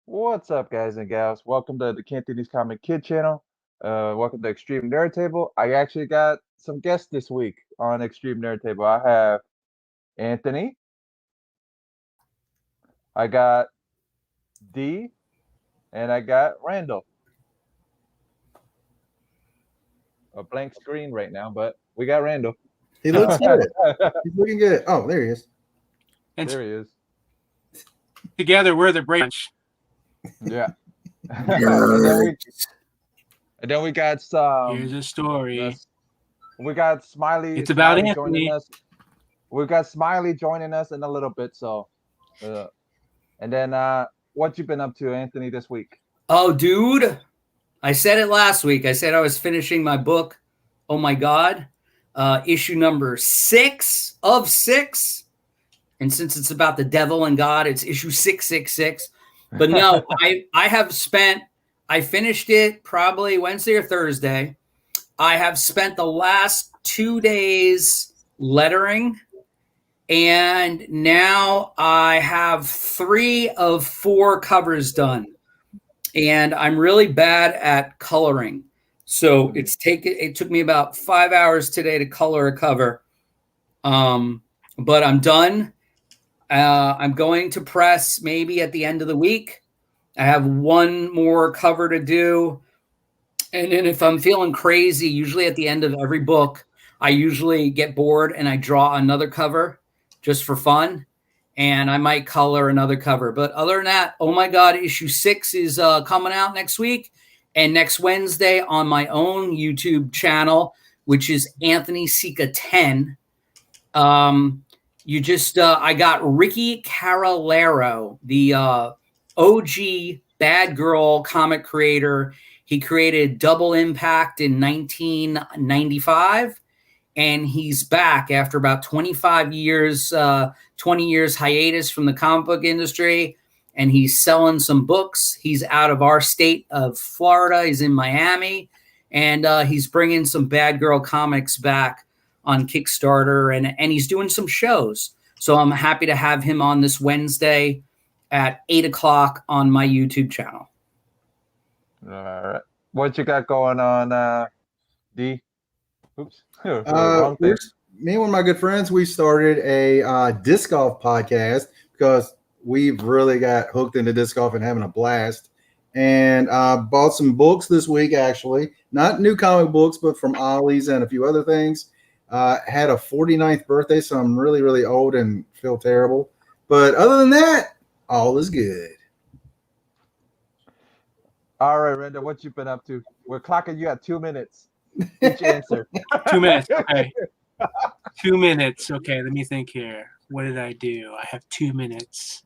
What's up, guys and gals? Welcome to the Cantonese Comic Kid channel. Welcome to Extreme Nerd Table. I actually got some guests this week on Extreme Nerd Table. I have Anthony, I got D, and I got Randall. A blank screen right now, but we got Randall. He looks good. He's looking good. Oh, there he is. And There he is. together we're the branch. Yeah. and then we got some. Here's a story. We got Smiley. It's about Smiley Anthony. joining us. We've got Smiley joining us in a little bit. So, and then what you been up to, Anthony, this week? Oh, dude, I said it last week. I said I was finishing my book. Oh my God, issue number 6 of 6. And since it's about the devil and God, it's issue 666. But no, I finished it probably Wednesday or Thursday. I have spent the last 2 days lettering, and now I have 3 of 4 covers done. And I'm really bad at coloring. So it took me about 5 hours today to color a cover. But I'm done. I'm going to press maybe at the end of the week. I have 1 more cover to do. And then if I'm feeling crazy, usually at the end of every book, I usually get bored and I draw another cover just for fun. And I might color another cover. But other than that, oh my God, issue 6 is coming out next week. And next Wednesday on my own YouTube channel, which is Anthony Sica 10. I got Ricky Carolero, the OG Bad Girl comic creator. He created Double Impact in 1995. And he's back after about 25 years, 20 years hiatus from the comic book industry. And he's selling some books. He's out of our state of Florida. He's in Miami. And he's bringing some Bad Girl comics back on Kickstarter. And he's doing some shows. So I'm happy to have him on this Wednesday at 8 o'clock on my YouTube channel. All right. What you got going on, D? Oops. Me and one of my good friends, we started a disc golf podcast because we've really got hooked into disc golf and having a blast. And bought some books this week, actually. Not new comic books, but from Ollie's and a few other things. Had a 49th birthday, so I'm really, really old and feel terrible. But other than that, all is good. All right, Randall, what you been up to? We're clocking you at 2 minutes. Each answer. 2 minutes. Okay. 2 minutes. Okay, let me think here. What did I do? I have 2 minutes.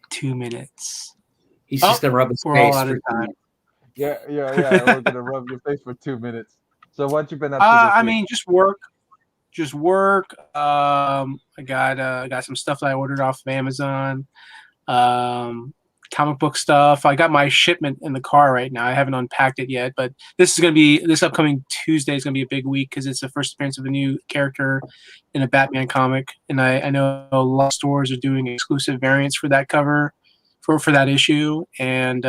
2 minutes. He's just going to rub his we're face. all out of time. Yeah. We're gonna rub your face for 2 minutes. So what you been up to? This I week? mean, just work. Just work. I got some stuff that I ordered off of Amazon. Comic book stuff. I got my shipment in the car right now. I haven't unpacked it yet, but this upcoming Tuesday is gonna be a big week because it's the first appearance of a new character in a Batman comic, and I know a lot of stores are doing exclusive variants for that cover, for that issue, and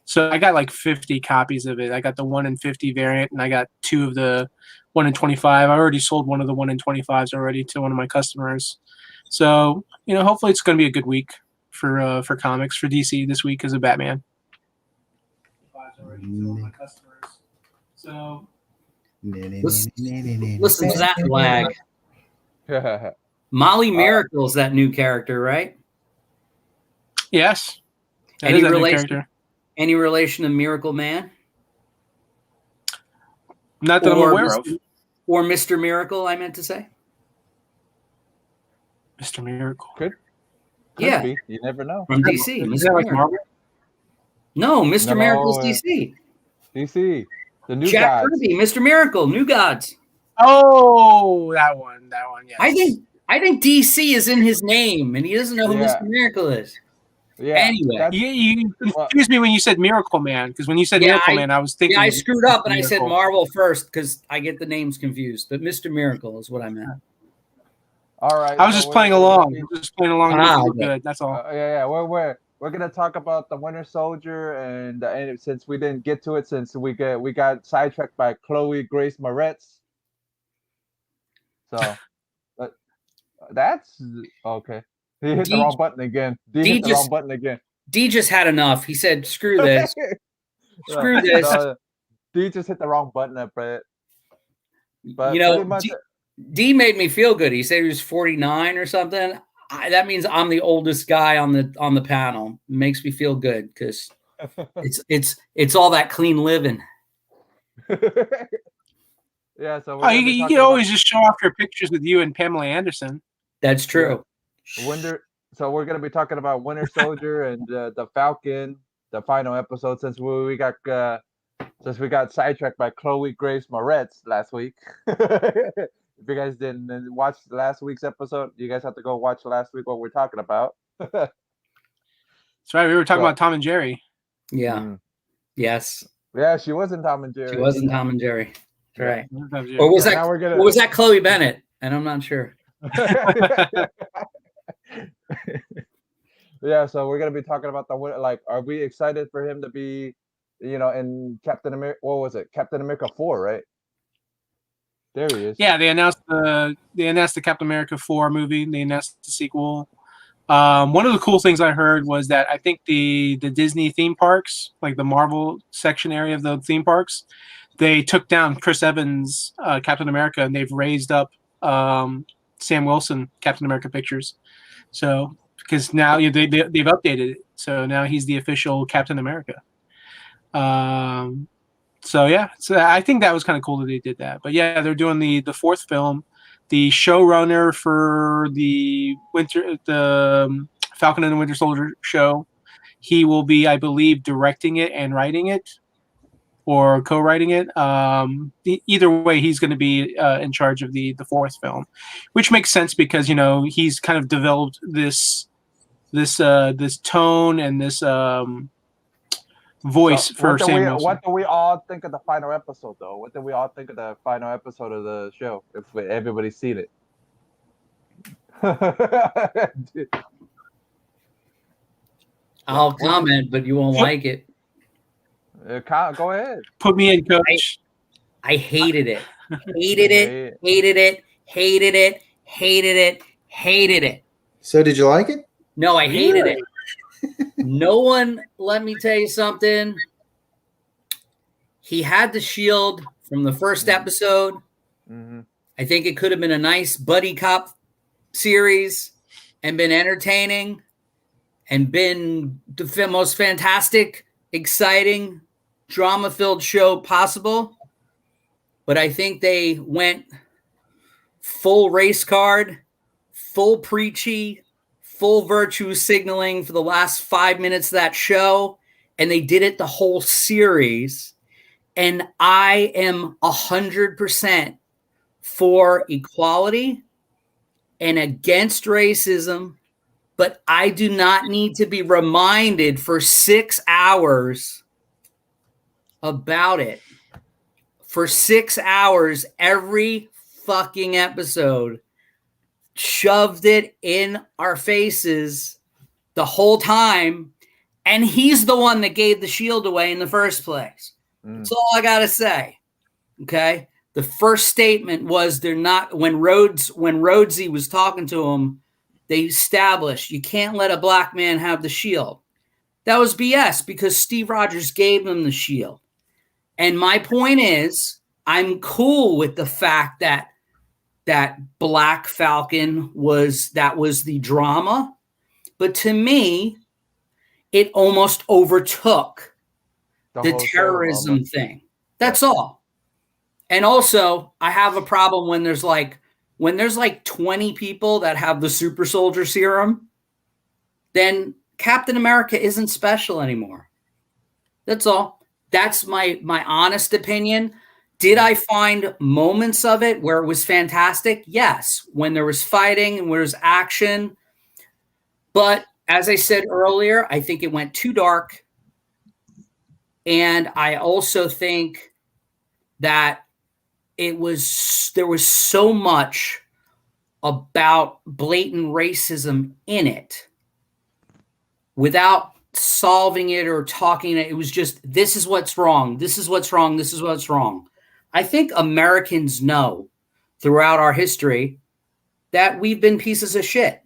so I got like 50 copies of it. I got the 1 in 50 variant, and I got 2 of the 1 in 25. I already sold one of the 1 in 25s already to one of my customers. So hopefully it's gonna be a good week for comics for DC this week as a Batman. So Listen to that lag. Molly Miracle's that new character, right? Yes. That Any is a new relation? character. Any relation to Miracle Man? Not that I'm aware of. Or Mr. Miracle, I meant to say. Mr. Miracle. Could Yeah. be. You never know. From DC. Is that like Marvel? No, Mr. No, Miracle's DC. DC. The new Jack gods. Kirby, Mr. Miracle, New Gods. Oh, that one, yes. I think DC is in his name, and he doesn't know who Yeah. Mr. Miracle is. Yeah. Anyway. that's- You confused me when you said Miracle Man, because when you said Miracle Man, I was thinking. Yeah, I screwed up and I said Miracle. Marvel first because I get the names confused. But Mr. Miracle is what I meant. All right. I was so just playing along. Just playing along. Ah, It was okay. good. That's all. yeah. we're gonna talk about the Winter Soldier, and since we didn't get to it, since we got sidetracked by Chloe Grace Moretz. So that's okay. He hit the D- wrong button again. D D hit the just wrong button again. D just had enough. He said, "Screw this, screw this." No, D just hit the wrong button up, but You pretty know, much. D made me feel good. He said he was 49 or something. That means I'm the oldest guy on the panel. It makes me feel good because it's all that clean living. Yeah, so we're Oh, gonna you, be you talking can always just show off your pictures with you and Pamela Anderson. That's true. Winter. So we're gonna be talking about Winter Soldier and the Falcon, the final episode. Since we got sidetracked by Chloe Grace Moretz last week. If you guys didn't watch last week's episode, you guys have to go watch last week what we're talking about. That's right. We were talking about Tom and Jerry. Yeah. Yes. Yeah, she was in Tom and Jerry. She wasn't Tom and Jerry. That's right. Yeah. Or was So that? now we're gonna... Or was that Chloe Bennett? And I'm not sure. Yeah, so we're gonna be talking about are we excited for him to be, in Captain America? What was it? Captain America 4, right? There he is. Yeah, they announced the Captain America 4 movie. They announced the sequel. One of the cool things I heard was that I think the Disney theme parks, like the Marvel section area of the theme parks, they took down Chris Evans' Captain America, and they've raised up Sam Wilson Captain America pictures. So because now they've updated it, so now he's the official Captain America. So I think that was kind of cool that they did that. But yeah, they're doing the fourth film. The showrunner for the Falcon and the Winter Soldier show, he will be, I believe, directing it and writing it, or co-writing it. Either way, he's going to be in charge of the fourth film, which makes sense because he's kind of developed this tone and this voice for Sam Wilson. What do we all think of the final episode, though? What do we all think of the final episode of the show? If everybody's seen it. I'll comment, but you won't like it. Go ahead. Put me in, Coach. I hated it. Hated it. Hated it. Hated it. Hated it. Hated it. So did you like it? No, I hated it. No one, let me tell you something. He had the shield from the first episode. Mm-hmm. I think it could have been a nice buddy cop series and been entertaining and been the most fantastic, exciting, drama-filled show possible. But I think they went full race card, full preachy, full virtue signaling for the last 5 minutes of that show, and they did it the whole series. And I am 100% for equality and against racism, but I do not need to be reminded for 6 hours about it. For 6 hours, every fucking episode shoved it in our faces the whole time, and he's the one that gave the shield away in the first place. That's all I gotta say. Okay, the first statement was they're not. When Rhodesy was talking to him, they established you can't let a black man have the shield. That was BS because Steve Rogers gave them the shield. And my point is, I'm cool with the fact that Black Falcon was the drama, but to me, it almost overtook the terrorism thing. That's all. And also, I have a problem when there's like 20 people that have the super soldier serum, then Captain America isn't special anymore. That's all. That's my honest opinion. Did I find moments of it where it was fantastic? Yes. When there was fighting and there was action. But as I said earlier, I think it went too dark. And I also think that there was so much about blatant racism in it without solving it or talking it. It was just, this is what's wrong. This is what's wrong. This is what's wrong. I think Americans know throughout our history that we've been pieces of shit.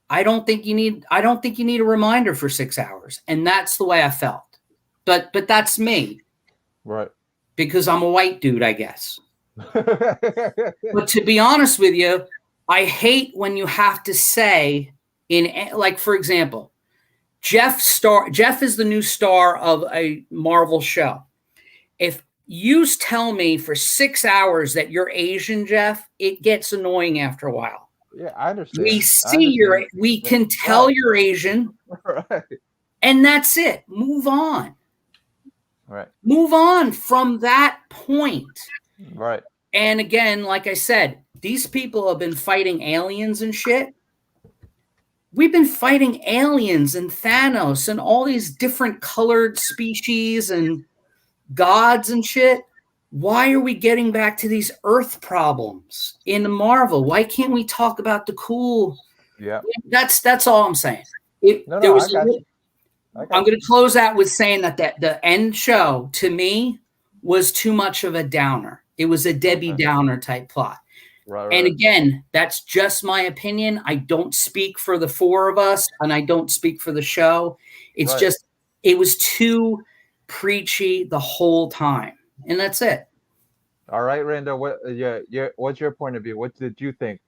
I don't think you need a reminder for 6 hours. And that's the way I felt. But that's me. Right. Because I'm a white dude, I guess. But to be honest with you, I hate when you have to say like, for example, Jeff is the new star of a Marvel show. If you tell me for 6 hours that you're Asian, Jeff, it gets annoying after a while. Yeah, I understand. We can tell you're Asian. Right. And that's it. Move on. Right. Move on from that point. Right. And again, like I said, these people have been fighting aliens and shit. We've been fighting aliens and Thanos and all these different colored species and gods and shit. Why are we getting back to these Earth problems in Marvel? Why can't we talk about the cool? Yeah. That's all I'm saying. I'm going to close out with saying that the end show to me was too much of a downer. It was a Debbie Downer type plot. Right. And again, that's just my opinion. I don't speak for the four of us, and I don't speak for the show. It's just, it was too preachy the whole time. And that's it. All right, Randall. What's your point of view? What did you think?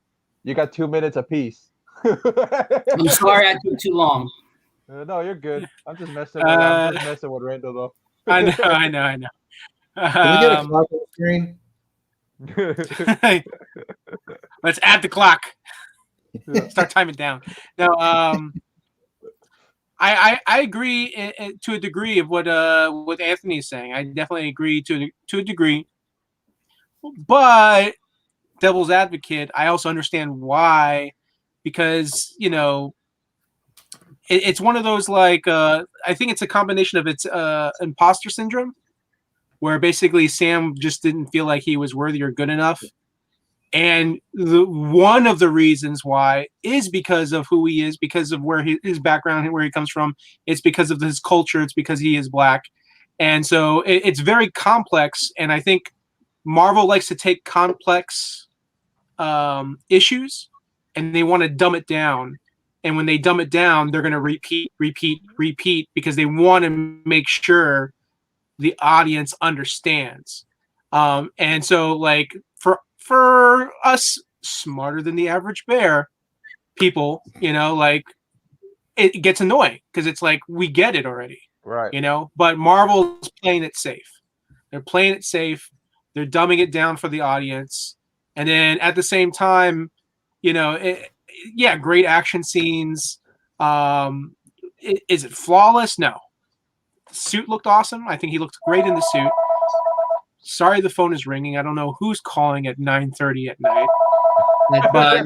You got 2 minutes apiece. I'm sorry I took too long. No, you're good. I'm just messing with Randall, though. I know. Can we get a clock on the screen? Let's add the clock. Start timing down. No, I agree to a degree of what Anthony is saying. I definitely agree to a degree. But devil's advocate, I also understand why, because it's one of those like I think it's a combination of its imposter syndrome, where basically Sam just didn't feel like he was worthy or good enough. And one of the reasons why is because of who he is, because of his background, where he comes from. It's because of his culture. It's because he is Black. And so it's very complex. And I think Marvel likes to take complex issues and they want to dumb it down. And when they dumb it down, they're going to repeat because they want to make sure the audience understands. And so like for us smarter than the average bear people, like it gets annoying because it's like, we get it already, right? But Marvel's playing it safe. They're playing it safe. They're dumbing it down for the audience. And then at the same time, great action scenes. Is it flawless? No. The suit looked awesome. I think he looked great in the suit. Sorry, the phone is ringing. I don't know who's calling at 9:30 at night. But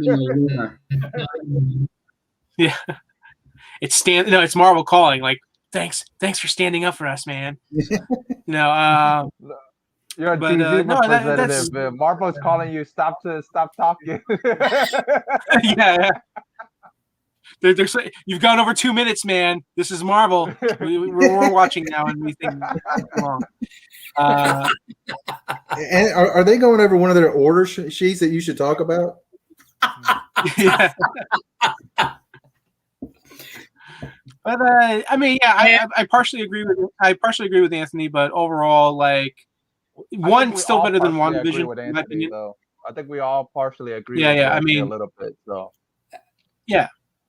yeah, it's Marvel calling. Like, thanks for standing up for us, man. You're a TV representative. Marvel's calling you. Stop talking. Yeah. They're saying, you've gone over 2 minutes, man. This is Marvel. We're watching now, and we think wrong. And are they going over one of their order sheets that you should talk about? Yeah. But I partially agree with Anthony, but overall, like, one's still better than WandaVision, in my opinion. I think we all partially agree. Yeah, with yeah. Anthony a little bit. So yeah,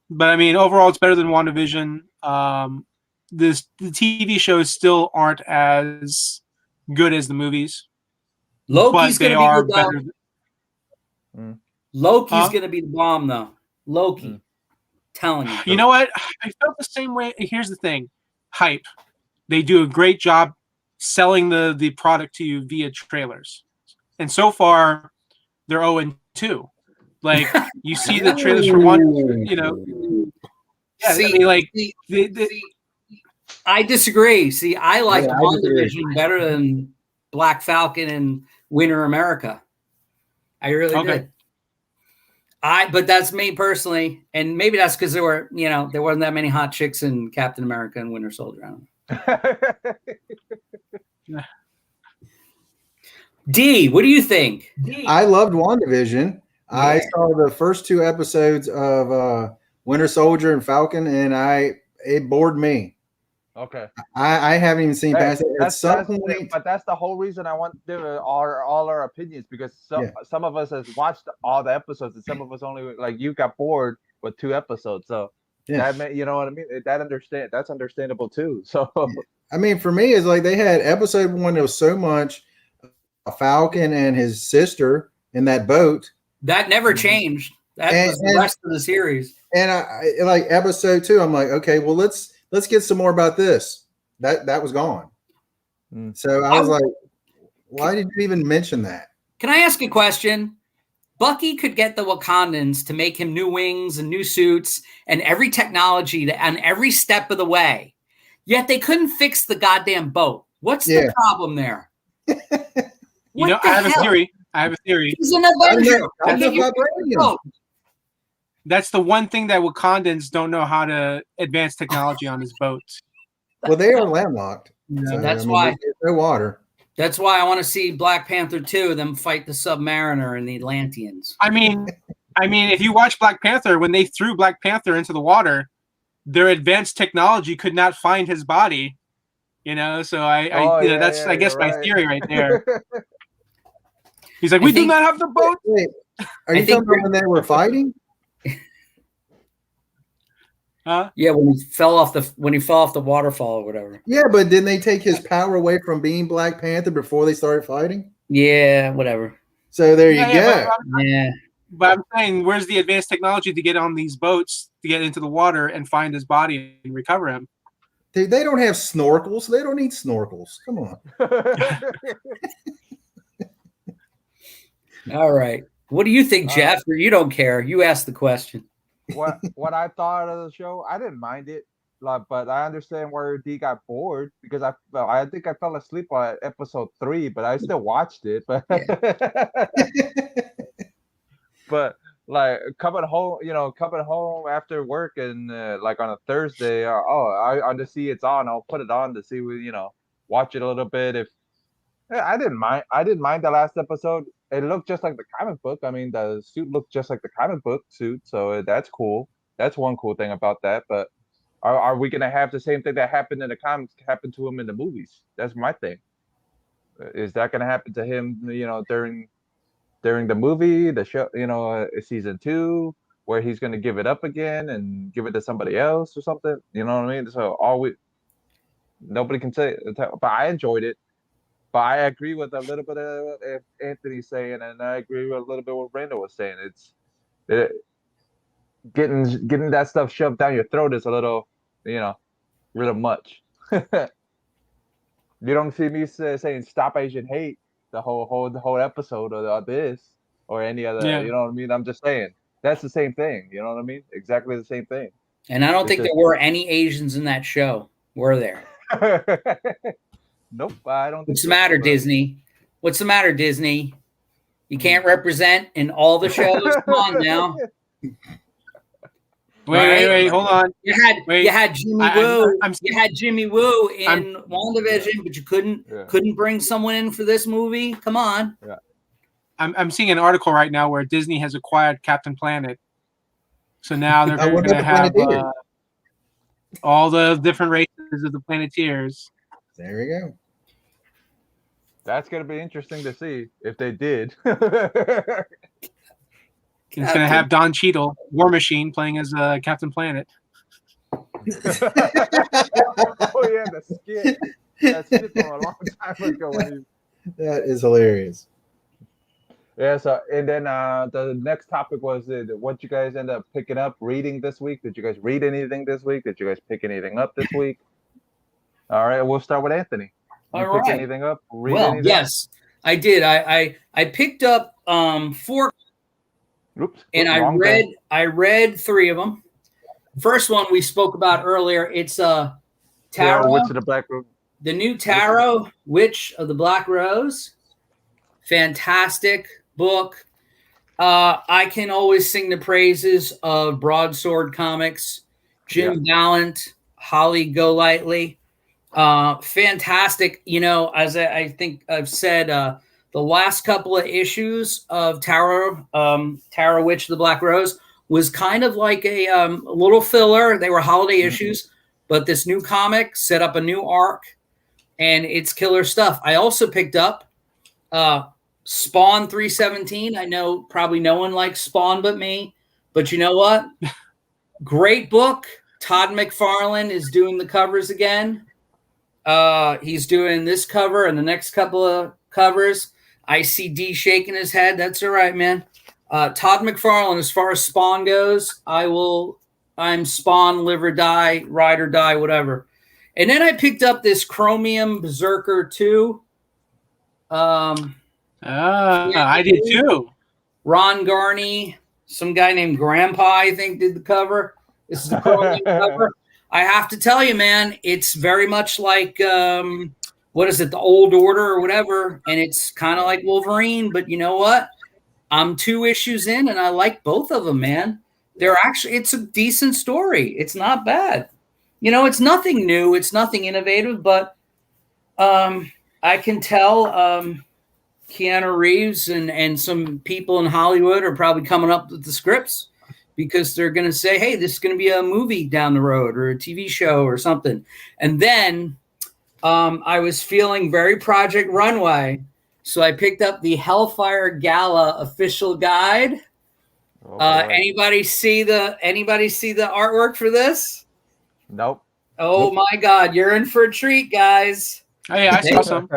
but overall, it's better than WandaVision. The TV shows still aren't as good as the movies. Loki's going to be better. Loki's going to be the bomb, though. Loki, telling you. You know what? I felt the same way. Here's the thing: hype. They do a great job selling the product to you via trailers, and so far, they're 0-2. Like, you see the trailers for one, Yeah, I disagree. See, I like WandaVision better than Black Falcon and Winter America. I really did. But that's me personally, and maybe that's because there wasn't that many hot chicks in Captain America and Winter Soldier. I don't know. D, what do you think? I loved WandaVision. Yeah. I saw the first 2 episodes of Winter Soldier and Falcon, and it bored me. Okay. I haven't even seen past it. At some point, but that's the whole reason I want to do all our opinions, because some of us has watched all the episodes and some of us only, like you, got bored with 2 episodes. So that you know what I mean? That's understandable too. So I mean, for me, it's like they had episode 1. There was so much a Falcon and his sister in that boat. That never changed. That was the rest of the series. And I like episode 2. I'm like, okay, well, let's get some more about this. That was gone. So I was like, why did you even mention that? Can I ask a question? Bucky could get the Wakandans to make him new wings and new suits and every technology on every step of the way. Yet they couldn't fix the goddamn boat. What's the problem there? I have a theory. He's an Avenger. That's the one thing that Wakandans don't know, how to advance technology on his boats. Well, they are landlocked. So, that's why there's no water. That's why I want to see Black Panther 2, them fight the Submariner and the Atlanteans. I mean, if you watch Black Panther, when they threw Black Panther into the water, their advanced technology could not find his body. So that's I guess my theory right there. He's like, we do not have the boat. Wait, are you talking about when they were fighting? Yeah, when he fell off the waterfall or whatever. Yeah, but didn't they take his power away from being Black Panther before they started fighting? Yeah, whatever. So there you go. But I'm saying, where's the advanced technology to get on these boats to get into the water and find his body and recover him? They don't have snorkels. They don't need snorkels. Come on. All right. What do you think, Jeff? Or you don't care? You asked the question. What I thought of the show, I didn't mind it, but I understand where D got bored, because I think I fell asleep on episode 3, but I still watched it. But but like coming home after work and like on a Thursday, I just see it's on. I'll put it on to see watch it a little bit. I didn't mind the last episode. It looked just like the comic book. I mean, the suit looked just like the comic book suit, so that's cool. That's one cool thing about that. But are we gonna have the same thing that happened in the comics happen to him in the movies? That's my thing. Is that gonna happen to him? During the movie, the show, season 2, where he's gonna give it up again and give it to somebody else or something? You know what I mean? So nobody can say, but I enjoyed it. But I agree with a little bit of what Anthony's saying, and I agree with a little bit what Randall was saying. Getting that stuff shoved down your throat is a little, really much. You don't see me saying "Stop Asian Hate" the whole episode of this or any other. Yeah. You know what I mean? I'm just saying that's the same thing. You know what I mean? Exactly the same thing. And I don't think there were any Asians in that show, were there? Nope, I don't. What's the matter, Disney? What's the matter, Disney? You can't represent in all the shows. Come on now. Wait, hold on. You had Jimmy Woo. You had Jimmy Woo in WandaVision, but you couldn't bring someone in for this movie. Come on. Yeah. I'm seeing an article right now where Disney has acquired Captain Planet, so now they're going to have all the different races of the Planeteers. There we go. That's going to be interesting to see if they did. It's going to have Don Cheadle, War Machine, playing as Captain Planet. Oh yeah, the skit. That skit from a long time ago. That is hilarious. Yeah. So, and then the next topic was what you guys end up picking up reading this week. Did you guys read anything this week? Did you guys pick anything up this week? All right, we'll start with Anthony. You pick anything up? Anything? Yes, I did. I picked up 4. Oops. And I read 3 of them. First one we spoke about earlier. It's Tarot, Witch of the Black Rose. The new Tarot, Witch of the Black Rose. Fantastic book. I can always sing the praises of Broadsword Comics, Jim Ballant, Holly Golightly. Fantastic. You know, as I think I've said, the last couple of issues of Tara Witch of the Black Rose was kind of like a little filler. They were holiday issues, but this new comic set up a new arc, and it's killer stuff. I also picked up Spawn 317. I know probably no one likes Spawn but me, but you know what? Great book. Todd McFarlane is doing the covers again. He's doing this cover and the next couple of covers. I see D shaking his head. That's all right, man. Todd McFarlane, as far as Spawn goes, I'm Spawn, live or die, ride or die, whatever. And then I picked up this Chromium Berserker 2. I did too. Ron Garney, some guy named Grandpa, I think, did the cover. This is the Chromium cover. I have to tell you, man, it's very much like, what is it, the Old Order or whatever, and it's kind of like Wolverine, but you know what? I'm 2 issues in, and I like both of them, man. It's a decent story. It's not bad. You know, it's nothing new. It's nothing innovative, but I can tell Keanu Reeves and some people in Hollywood are probably coming up with the scripts because they're going to say, hey, this is going to be a movie down the road or a TV show or something. And then I was feeling very Project Runway. So I picked up the Hellfire Gala official guide. Oh, anybody see the artwork for this? Nope. Oh my God, you're in for a treat, guys. Oh yeah, I saw some.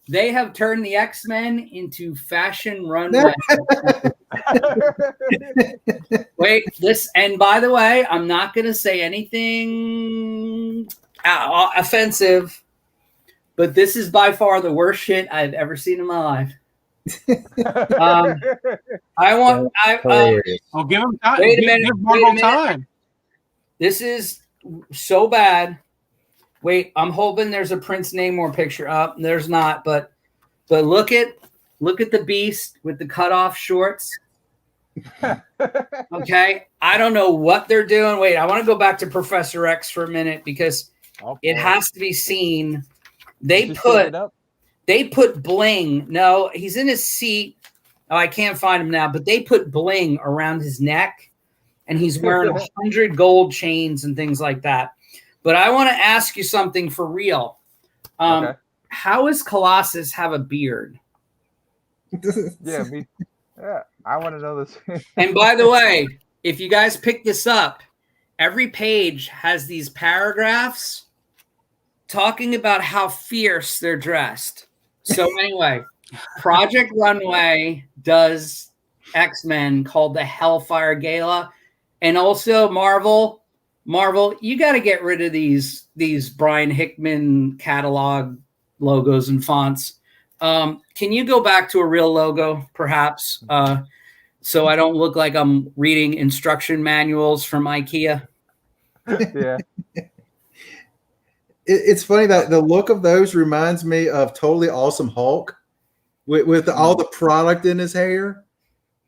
They have turned the X-Men into fashion runway. Wait, and by the way, I'm not going to say anything offensive, but this is by far the worst shit I've ever seen in my life. I'll give them time. Wait a minute. Give Marvel time. This is so bad. Wait, I'm hoping there's a Prince Namor picture up. There's not, but look at the Beast with the cutoff shorts. Okay, I don't know what they're doing. Wait, I want to go back to Professor X for a minute because it has to be seen. They put bling. No, he's in his seat. Oh, I can't find him now, but they put bling around his neck, and he's wearing 100 gold chains and things like that. But I want to ask you something for real. Okay. How does Colossus have a beard? Yeah, I want to know this. And by the way, if you guys pick this up, every page has these paragraphs talking about how fierce they're dressed. So anyway, Project Runway does X-Men called the Hellfire Gala. And also Marvel, you got to get rid of these Brian Hickman catalog logos and fonts. Can you go back to a real logo, perhaps, so I don't look like I'm reading instruction manuals from IKEA? Yeah. It's funny that the look of those reminds me of Totally Awesome Hulk with all the product in his hair.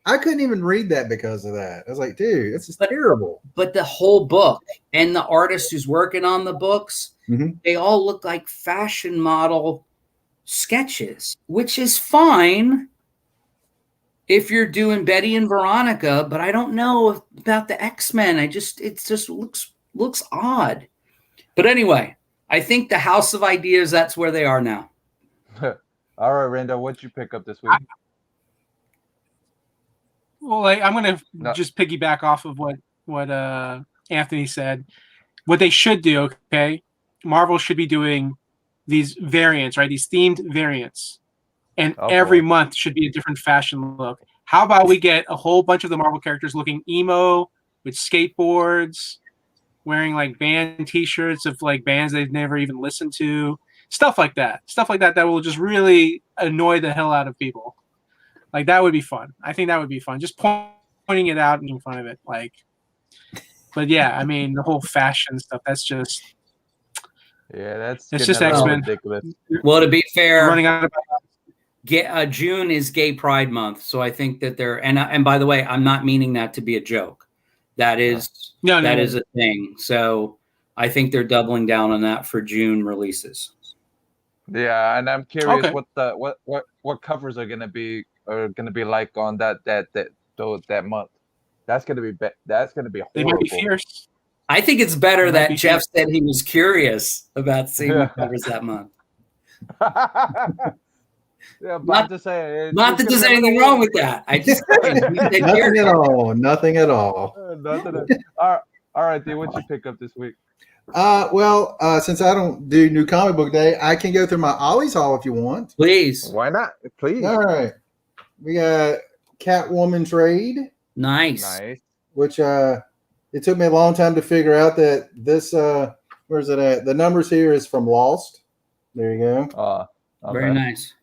I couldn't even read that because of that. I was like, dude, this is terrible. But the whole book and the artist who's working on the books, they all look like fashion model sketches, which is fine if you're doing Betty and Veronica, but I don't know about the X-Men. It just looks odd. But anyway, I think the House of Ideas, that's where they are now. All right, Randall, what'd you pick up this week? Well, I'm going to just piggyback off of what Anthony said. What they should do, okay, Marvel should be doing these variants, right? These themed variants. And every month should be a different fashion look. How about we get a whole bunch of the Marvel characters looking emo with skateboards, wearing like band t-shirts of like bands they've never even listened to, stuff like that that will just really annoy the hell out of people. Like that would be fun. I think that would be fun. Just pointing it out and making fun of it. Like, but yeah, I mean the whole fashion stuff. That's just it's just X-Men. Ridiculous. Well, to be fair, running out of June is Gay Pride Month, so I think that they're and by the way, I'm not meaning that to be a joke. That is that is a thing. So I think they're doubling down on that for June releases. Yeah, and I'm curious what covers are gonna be like on that month. That's gonna be that's gonna be They might be horrible. fierce. I think it's better It might that be Jeff fierce. said he was curious about seeing the covers that month. Yeah, but I'm just saying. Not that there's anything wrong with that. I just Nothing at all. Nothing at all. All right, dude. What you pick up this week? Since I don't do New Comic Book Day, I can go through my Ollie's Haul if you want. Please. Why not? Please. All right. We got Catwoman trade. Nice. Which it took me a long time to figure out that this where's it at? The numbers here is from Lost. There you go. Okay. Very nice.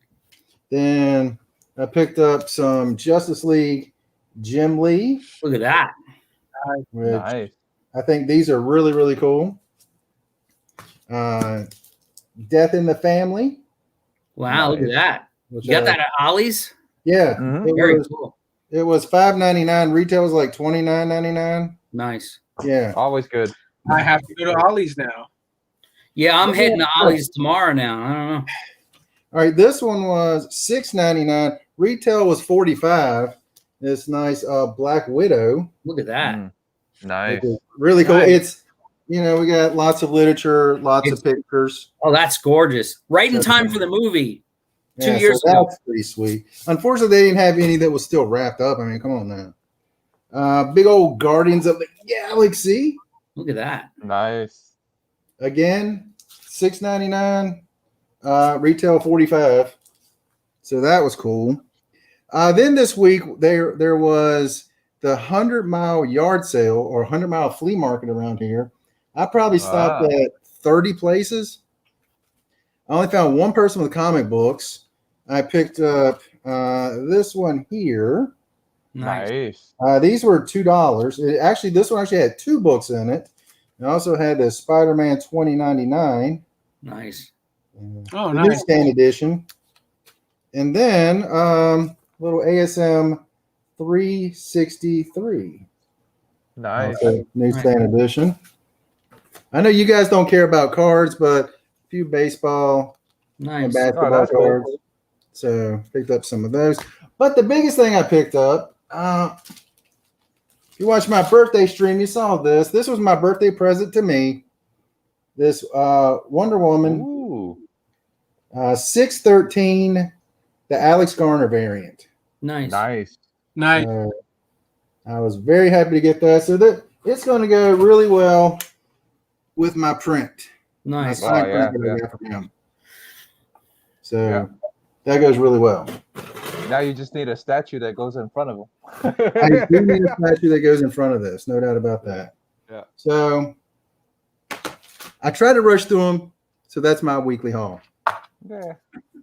Then I picked up some Justice League Jim Lee. Look at that. Nice. I think these are really, really cool. Death in the Family. Wow, Nice. look at that. You got that at Ollie's? Yeah. Mhm. Very cool. It was $5.99. Retail was like $29.99. Nice. Yeah. Always good. I have to go to Ollie's now. Yeah, I'm heading to Ollie's tomorrow now. I don't know. All right, this one was $6.99. Retail was $45. This nice Black Widow. Look at that. Nice. Really cool. Nice. It's we got lots of literature, lots of pictures. Oh, that's gorgeous. Right in time for the movie. 2 years ago. That's pretty sweet. Unfortunately, they didn't have any that was still wrapped up. I mean, come on now. Big old Guardians of the Galaxy. Look at that. Nice. Again, $6.99. Retail $45. So that was cool. Then this week there was the 100-mile yard sale or 100-mile flea market around here. I probably stopped at 30 places. I only found one person with comic books. I picked up this one here. Nice. These were $2. This one actually had 2 books in it. It also had the Spider-Man 2099. Nice. Oh, the nice. newsstand edition. And then little ASM 363. Nice. Newsstand edition. I know you guys don't care about cards, but a few baseball and Nice. basketball that's cool. cards. So picked up some of those. But the biggest thing I picked up, if you watched my birthday stream, you saw this. This was my birthday present to me. This Wonder Woman. Ooh. 613, the Alex Garner variant. Nice. Nice. I was very happy to get that. So that it's going to go really well with my print. Nice. My signed print that I got from him. So that goes really well. Now you just need a statue that goes in front of him. I do need a statue that goes in front of this, no doubt about that. Yeah. So I try to rush through them. So that's my weekly haul. Yeah,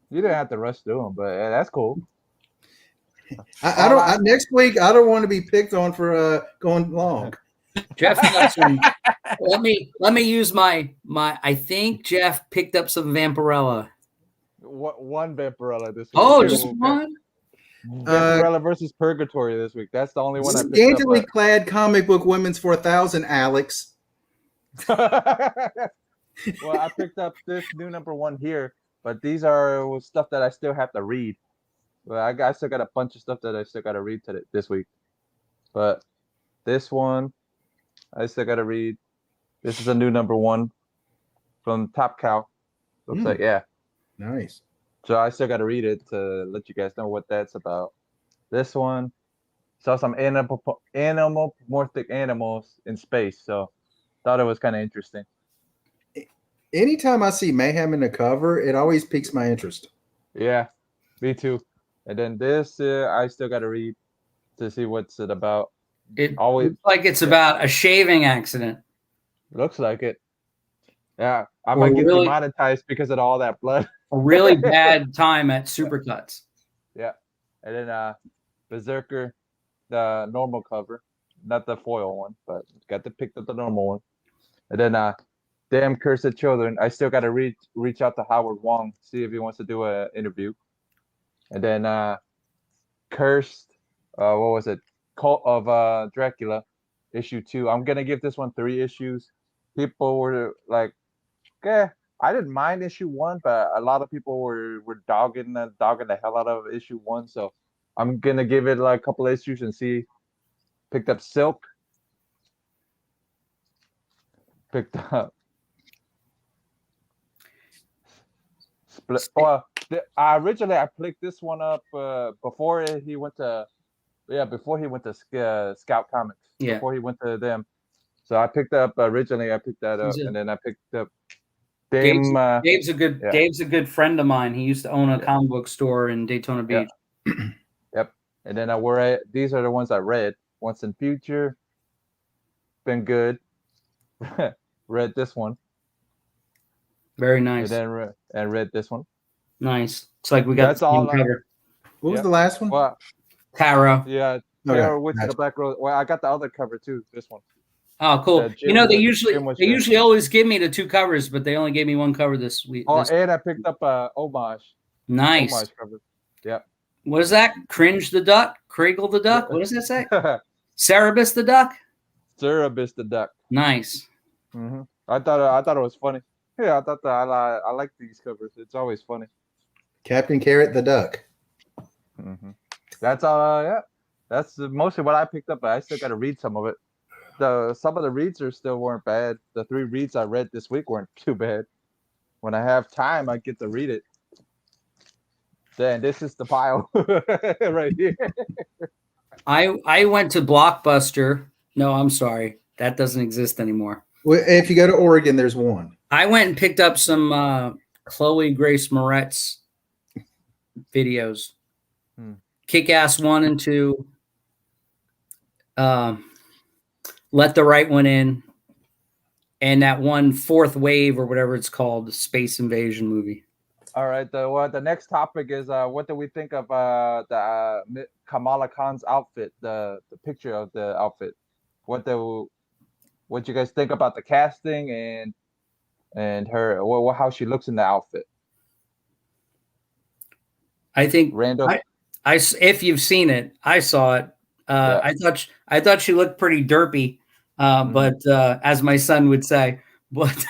you didn't have to rush through them, but that's cool. I don't. Next week, I don't want to be picked on for going long. Jeff got some. let me use my. I think Jeff picked up some Vampirella. One Vampirella this week. Oh, just one. Vampirella versus Purgatory this week. That's the only one I picked Scantily clad comic book women's for 1,000, Alex. Well, I picked up this new #1 here, but these are stuff that I still have to read. Well, I still got a bunch of stuff that I still got to read this week. But this one, I still got to read. This is a new #1 from Top Cow. Looks like, yeah. Nice. So I still got to read it to let you guys know what that's about. This one saw some anamorphic animals in space, so thought it was kind of interesting. Anytime I see mayhem in the cover, it always piques my interest. Yeah, me too. And then this, I still got to read to see what's it about. It looks like it's about a shaving accident. Looks like it. Yeah, I might get demonetized because of all that blood. A really bad time at Supercuts. Yeah, and then Berserker, the normal cover, not the foil one, but got to pick up the normal one. And then Damn Cursed Children. I still got to reach out to Howard Wong, see if he wants to do an interview. And then Cursed, what was it? Cult of Dracula, issue 2. I'm gonna give this one 3 issues. People were like, I didn't mind issue 1, but a lot of people were dogging the hell out of issue 1. So I'm gonna give it like a couple issues and see. Picked up Silk. Picked up Split. Originally I picked this one up before he went to Scout Comics. Yeah. Before he went to them. So I picked up originally. I picked that up, and then I picked up Dame. Dave's a good friend of mine. He used to own a comic book store in Daytona Beach. Yep. And then these are the ones I read. Once in Future. Been good. Read this one. Very nice. And then read this one. Nice. It's like we got That's all. What was the last one? Well, Tarot. yeah, Tarot Witch of the Black Rose. Well, I got the other cover too. This one. Oh, cool. They usually always give me the 2 covers, but they only gave me 1 cover this week. And I picked up Homage. Nice. Homage cover. Yeah. What is that? Cringe the Duck? Craigle the Duck? What does that say? Cerebus the Duck? Cerebus the Duck. Nice. Mm-hmm. I thought it was funny. Yeah, I thought I like these covers. It's always funny. Captain Carrot the Duck. Mm-hmm. That's yeah. That's mostly what I picked up, but I still got to read some of it. Some of the reads weren't bad. The 3 reads I read this week weren't too bad. When I have time, I get to read it. Then this is the pile right here. I went to Blockbuster. No, I'm sorry. That doesn't exist anymore. Well, if you go to Oregon, there's one. I went and picked up some Chloe Grace Moretz videos. Kick-Ass 1 and 2. Let the Right One In. And that one Fourth Wave or whatever it's called, the space invasion movie. All right. The next topic is what do we think of the Kamala Khan's outfit, the picture of the outfit? What you guys think about the casting and her how she looks in the outfit? I think Randall. If you've seen it, I saw it. I thought she looked pretty derpy, but as my son would say, but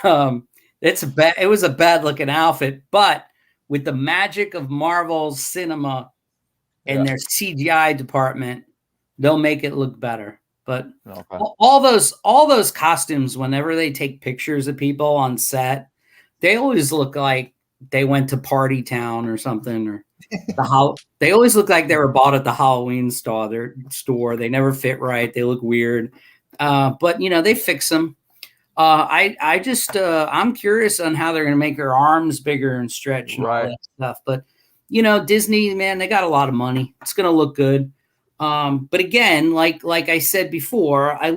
it was a bad looking outfit. But with the magic of Marvel's cinema and their CGI department, they'll make it look better. But all those costumes, whenever they take pictures of people on set, they always look like they went to Party Town or something, or they always look like they were bought at the Halloween store. They never fit right. They look weird. But they fix them. I'm curious on how they're going to make her arms bigger and stretch and all that stuff. But Disney, man, they got a lot of money. It's going to look good. But again, like I said before, I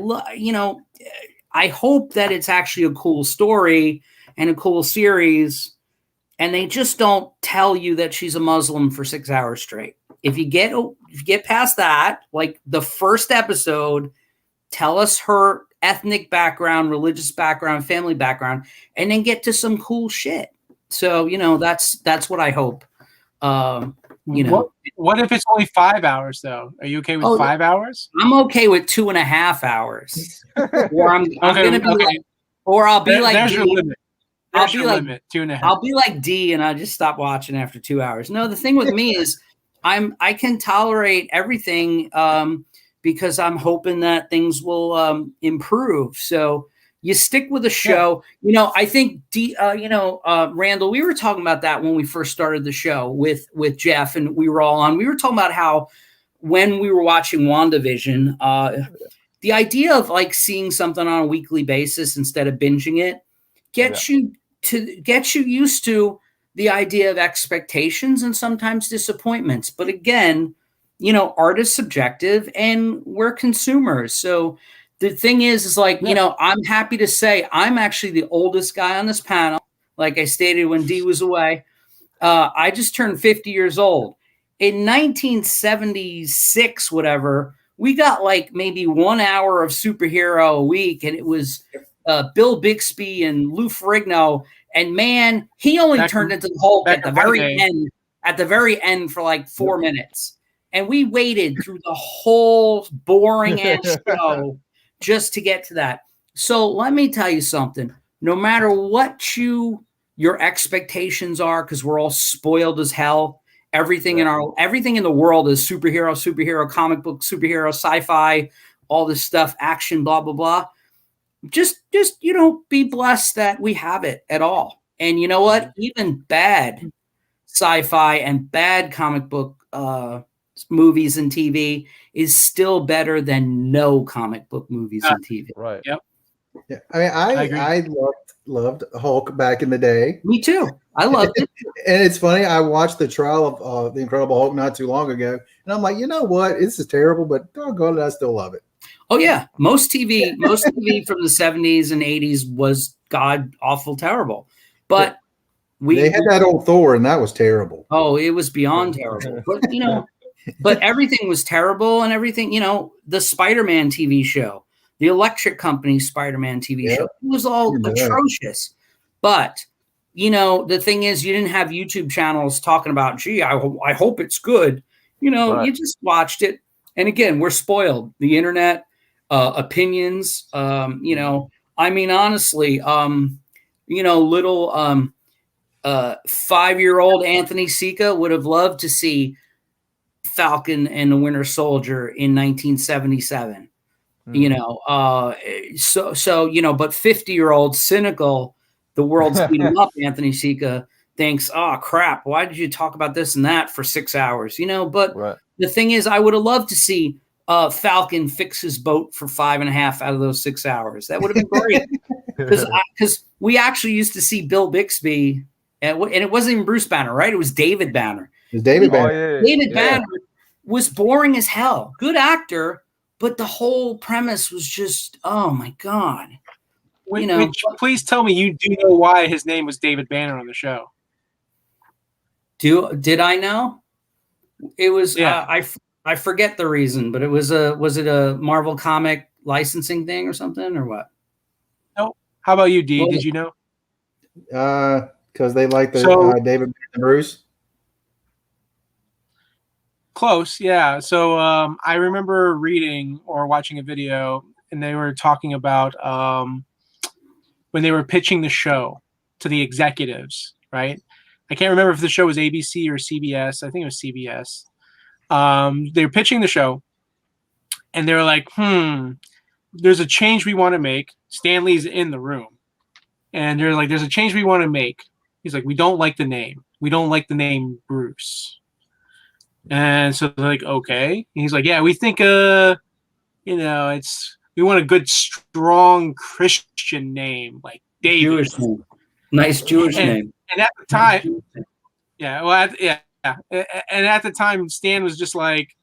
hope that it's actually a cool story and a cool series, and they just don't tell you that she's a Muslim for 6 hours straight. If you get past that, like the first episode, tell us her ethnic background, religious background, family background, and then get to some cool shit. So, that's what I hope. What if it's only 5 hours though? Are you okay with 5 hours? I'm okay with 2.5 hours. Or I'm gonna be like, or I'll be like, there's your limit. I'll be like 2.5. I'll be like D, and I just stop watching after 2 hours. No, the thing with me is I can tolerate everything because I'm hoping that things will improve. So you stick with the show. I think Randall, we were talking about that when we first started the show with Jeff, and we were all on. We were talking about how when we were watching WandaVision, the idea of like seeing something on a weekly basis instead of binging it gets you used to the idea of expectations and sometimes disappointments. But again, art is subjective and we're consumers. So the thing is like, I'm happy to say I'm actually the oldest guy on this panel. Like I stated when D was away, I just turned 50 years old. In 1976, whatever, we got like maybe 1 hour of superhero a week, and it was Bill Bixby and Lou Ferrigno. And man, he only turned into the Hulk at the very end. at the very end for like 4 minutes. And we waited through the whole boring ass show just to get to that. So let me tell you something. No matter what your expectations are, because we're all spoiled as hell. Everything in the world is superhero, comic book, superhero, sci-fi, all this stuff, action, blah, blah, blah. Just be blessed that we have it at all. And you know what? Even bad sci-fi and bad comic book movies and TV is still better than no comic book movies and TV. Right. Yep. Yeah. I mean, I loved Hulk back in the day. Me too. I loved it. And it's funny, I watched the trial of the Incredible Hulk not too long ago, and I'm like, you know what? This is terrible, but doggone it, I still love it. Oh yeah, most TV from the 70s and 80s was god awful terrible, but they had that old Thor, and that was terrible. Oh, it was beyond terrible. But but everything was terrible, and everything. The Spider-Man TV show, the Electric Company Spider-Man TV show, it was all atrocious. But the thing is, you didn't have YouTube channels talking about, gee, I hope it's good. You just watched it, and again, we're spoiled. The internet. Opinions, I mean, honestly, little 5-year-old Anthony Sica would have loved to see Falcon and the Winter Soldier in 1977. But 50-year-old cynical, the world's beating up Anthony Sica thinks, oh crap, why did you talk about this and that for 6 hours? But the thing is, I would have loved to see Falcon fix his boat for 5.5 out of those 6 hours. That would have been great. Because we actually used to see Bill Bixby, and it wasn't even Bruce Banner, right? It was David Banner. It was David Banner. David Banner was boring as hell. Good actor, but the whole premise was just, oh my God. Please tell me you do know why his name was David Banner on the show. Did I know? It was I forget the reason, but was it a Marvel comic licensing thing or something or what? No. How about you, D? Did you know? Because they like the David and Bruce. Close, yeah. So I remember reading or watching a video, and they were talking about when they were pitching the show to the executives, right? I can't remember if the show was ABC or CBS. I think it was CBS. They were pitching the show, and they were like, there's a change we want to make. Stanley's in the room, and they're like, there's a change we want to make. He's like, we don't like the name. We don't like the name Bruce. And so they're like, okay. And he's like, yeah, we think, we want a good, strong Christian name, like David. Jewish name. Nice Jewish name. And at the time, and at the time, Stan was just like,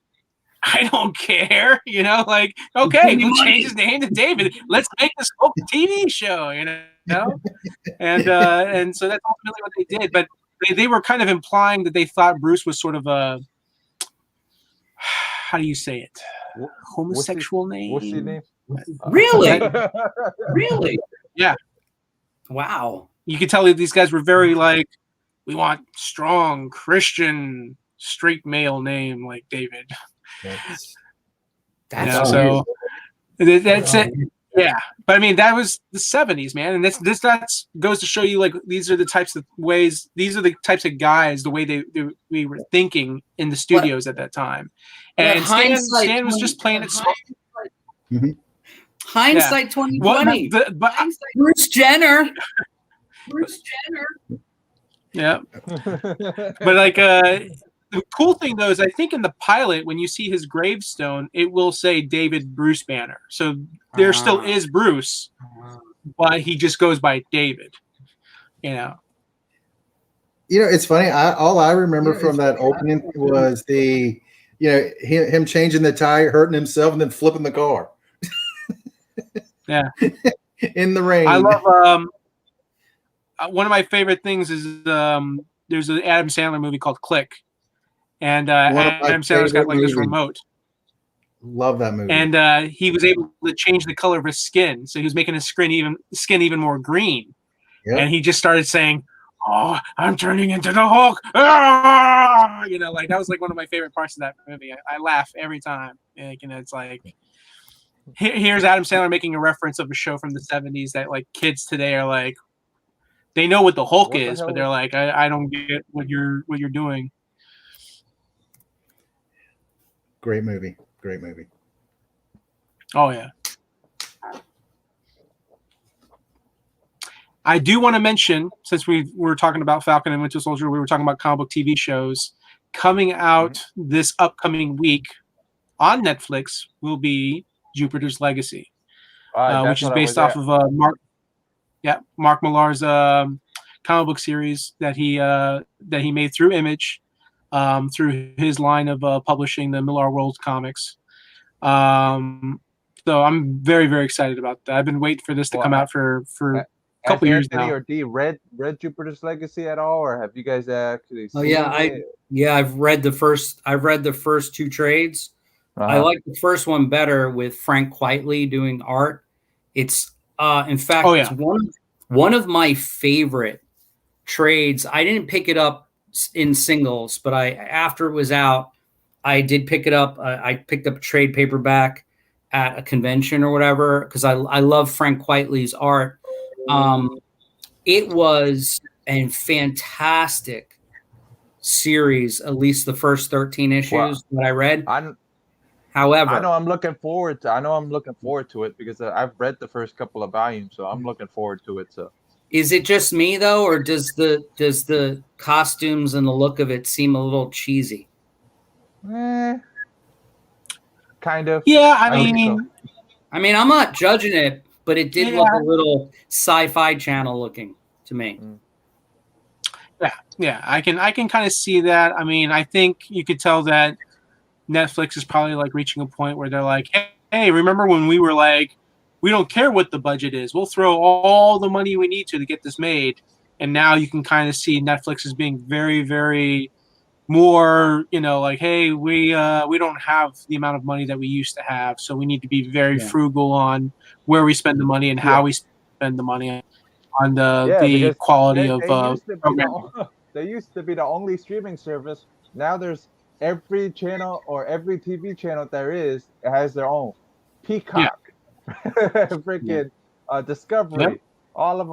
I don't care, okay, we'll change his name to David. Let's make this whole TV show, and so that's ultimately what they did. But they were kind of implying that they thought Bruce was sort of a, how do you say it, homosexual name? What's his name? Really? Really? Yeah. Wow. You could tell these guys were very like, we want strong Christian straight male name like David. That's so that's it. Yeah, but I mean that was the 70s, man, and this goes to show you like these are the types of ways, these are the types of guys, the way we were thinking in the studios at that time, and Stan was just playing it smart. Hindsight 2020. Bruce Jenner. Yeah, but like the cool thing though is I think in the pilot when you see his gravestone, it will say David Bruce Banner. So there still is Bruce, but he just goes by David. It's funny. All I remember from that opening was him changing the tire, hurting himself, and then flipping the car. Yeah, in the rain. I love. One of my favorite things is there's an Adam Sandler movie called Click, and Adam Sandler's got like this remote. Love that movie. And he was able to change the color of his skin, so he was making his skin even more green. Yep. And he just started saying, oh, I'm turning into the Hulk. Ah! You know, like that was like one of my favorite parts of that movie. I laugh every time. Like, you know, it's like here's Adam Sandler making a reference of a show from the 70s that like kids today are like, they know what the Hulk What the is, but hell? they're like, I don't get what you're doing. Great movie. Great movie. Oh yeah. I do want to mention, since we were talking about Falcon and Winter Soldier, we were talking about comic book TV shows coming out this upcoming week on Netflix. Will be Jupiter's Legacy, which is based off of Mark Millar's comic book series that he made through Image, through his line of publishing the Millar World comics. So I'm very, very excited about that. I've been waiting for this to come out for couple years Anthony now. or D read Jupiter's Legacy at all, or have you guys actually seen it? I've read the first two trades. I like the first one better with Frank Quitely doing art. It's in fact it's one of my favorite trades. I didn't pick it up in singles, but after it was out, I did pick it up. I picked up a trade paperback at a convention or whatever because I love Frank Quitely's art. It was a fantastic series, at least the first 13 issues that I read. However, I know I'm looking forward to it because I've read the first couple of volumes, so I'm looking forward to it. So, is it just me though, or does the costumes and the look of it seem a little cheesy? Kind of. Yeah, I mean, I'm not judging it, but it did look a little Sci-Fi Channel looking to me. Yeah, I can kind of see that. I mean, I think you could tell that Netflix is probably like reaching a point where they're like, hey, remember when we were like, we don't care what the budget is, we'll throw all the money we need to get this made. And now you can kind of see Netflix as being very, very more, you know, like, hey, we don't have the amount of money that we used to have, so we need to be very frugal on where we spend the money and how we spend the money on the quality of programming. They used to be the only streaming service. Now there's every channel or every TV channel there is has their own. Peacock, freaking Discovery. Yep. All of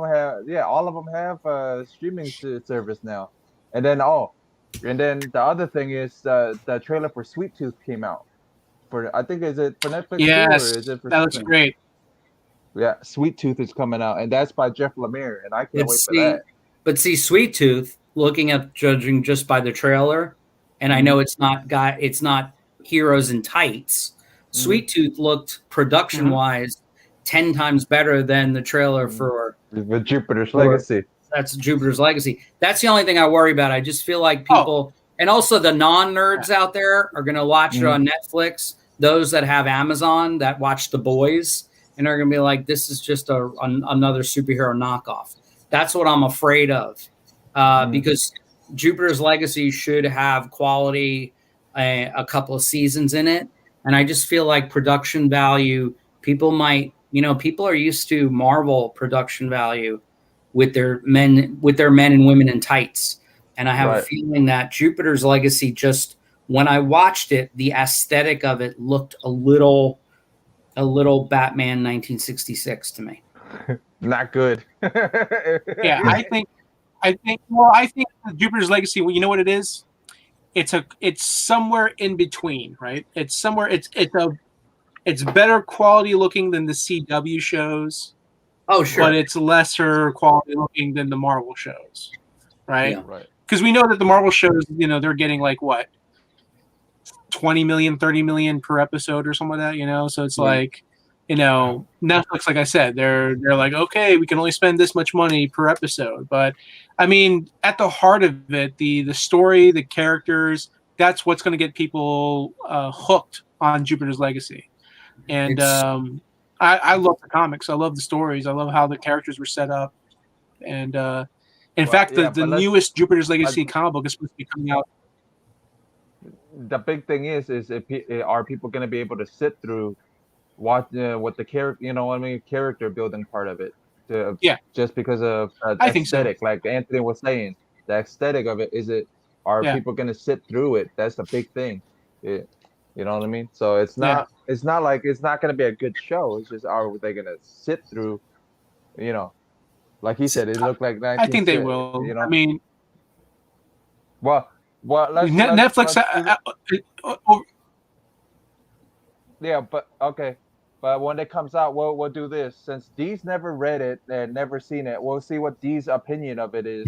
them have a streaming service now. And then the other thing is the trailer for Sweet Tooth came out. I think is it for Netflix too, or is it for that looks great. Yeah, Sweet Tooth is coming out, and that's by Jeff Lemire, and I can't wait for that. But see, Sweet Tooth, judging just by the trailer, and I know it's not heroes in tights. Sweet Tooth looked production-wise 10 times better than the trailer for Jupiter's Legacy. That's Jupiter's Legacy. That's the only thing I worry about. I just feel like people, and also the non-nerds out there are going to watch it on Netflix. Those that have Amazon that watch The Boys and are going to be like, this is just another superhero knockoff. That's what I'm afraid of because Jupiter's Legacy should have quality, a couple of seasons in it. And I just feel like production value, people are used to Marvel production value with their men and women in tights. And I have a feeling that Jupiter's Legacy, just when I watched it, the aesthetic of it looked a little Batman 1966 to me. Not good. Yeah, I think Jupiter's Legacy, well, you know what it is? It's somewhere in between, right? It's better quality looking than the CW shows. Oh, sure. But it's lesser quality looking than the Marvel shows, right? Yeah. Right. Because we know that the Marvel shows, they're getting like what, 20 million, 30 million per episode or something like that, So it's like, Netflix, like I said, they're like, okay, we can only spend this much money per episode. But I mean, at the heart of it, the story, the characters, that's what's going to get people hooked on Jupiter's Legacy. And I love the comics. I love the stories. I love how the characters were set up. And in fact, the newest Jupiter's Legacy comic book is supposed to be coming out. The big thing is are people going to be able to sit through what the character, character building part of it? Just because of I think so. aesthetic, like Anthony was saying, the aesthetic of it. Are people going to sit through it? That's the big thing. You know what I mean? So it's not like it's not going to be a good show. It's just, are they going to sit through? You know, like he said, it looked like I think they 1960. will. You know, I mean, well, Netflix. Yeah, but okay. But when it comes out, we'll do this. Since Dee's never read it and never seen it, we'll see what Dee's opinion of it is.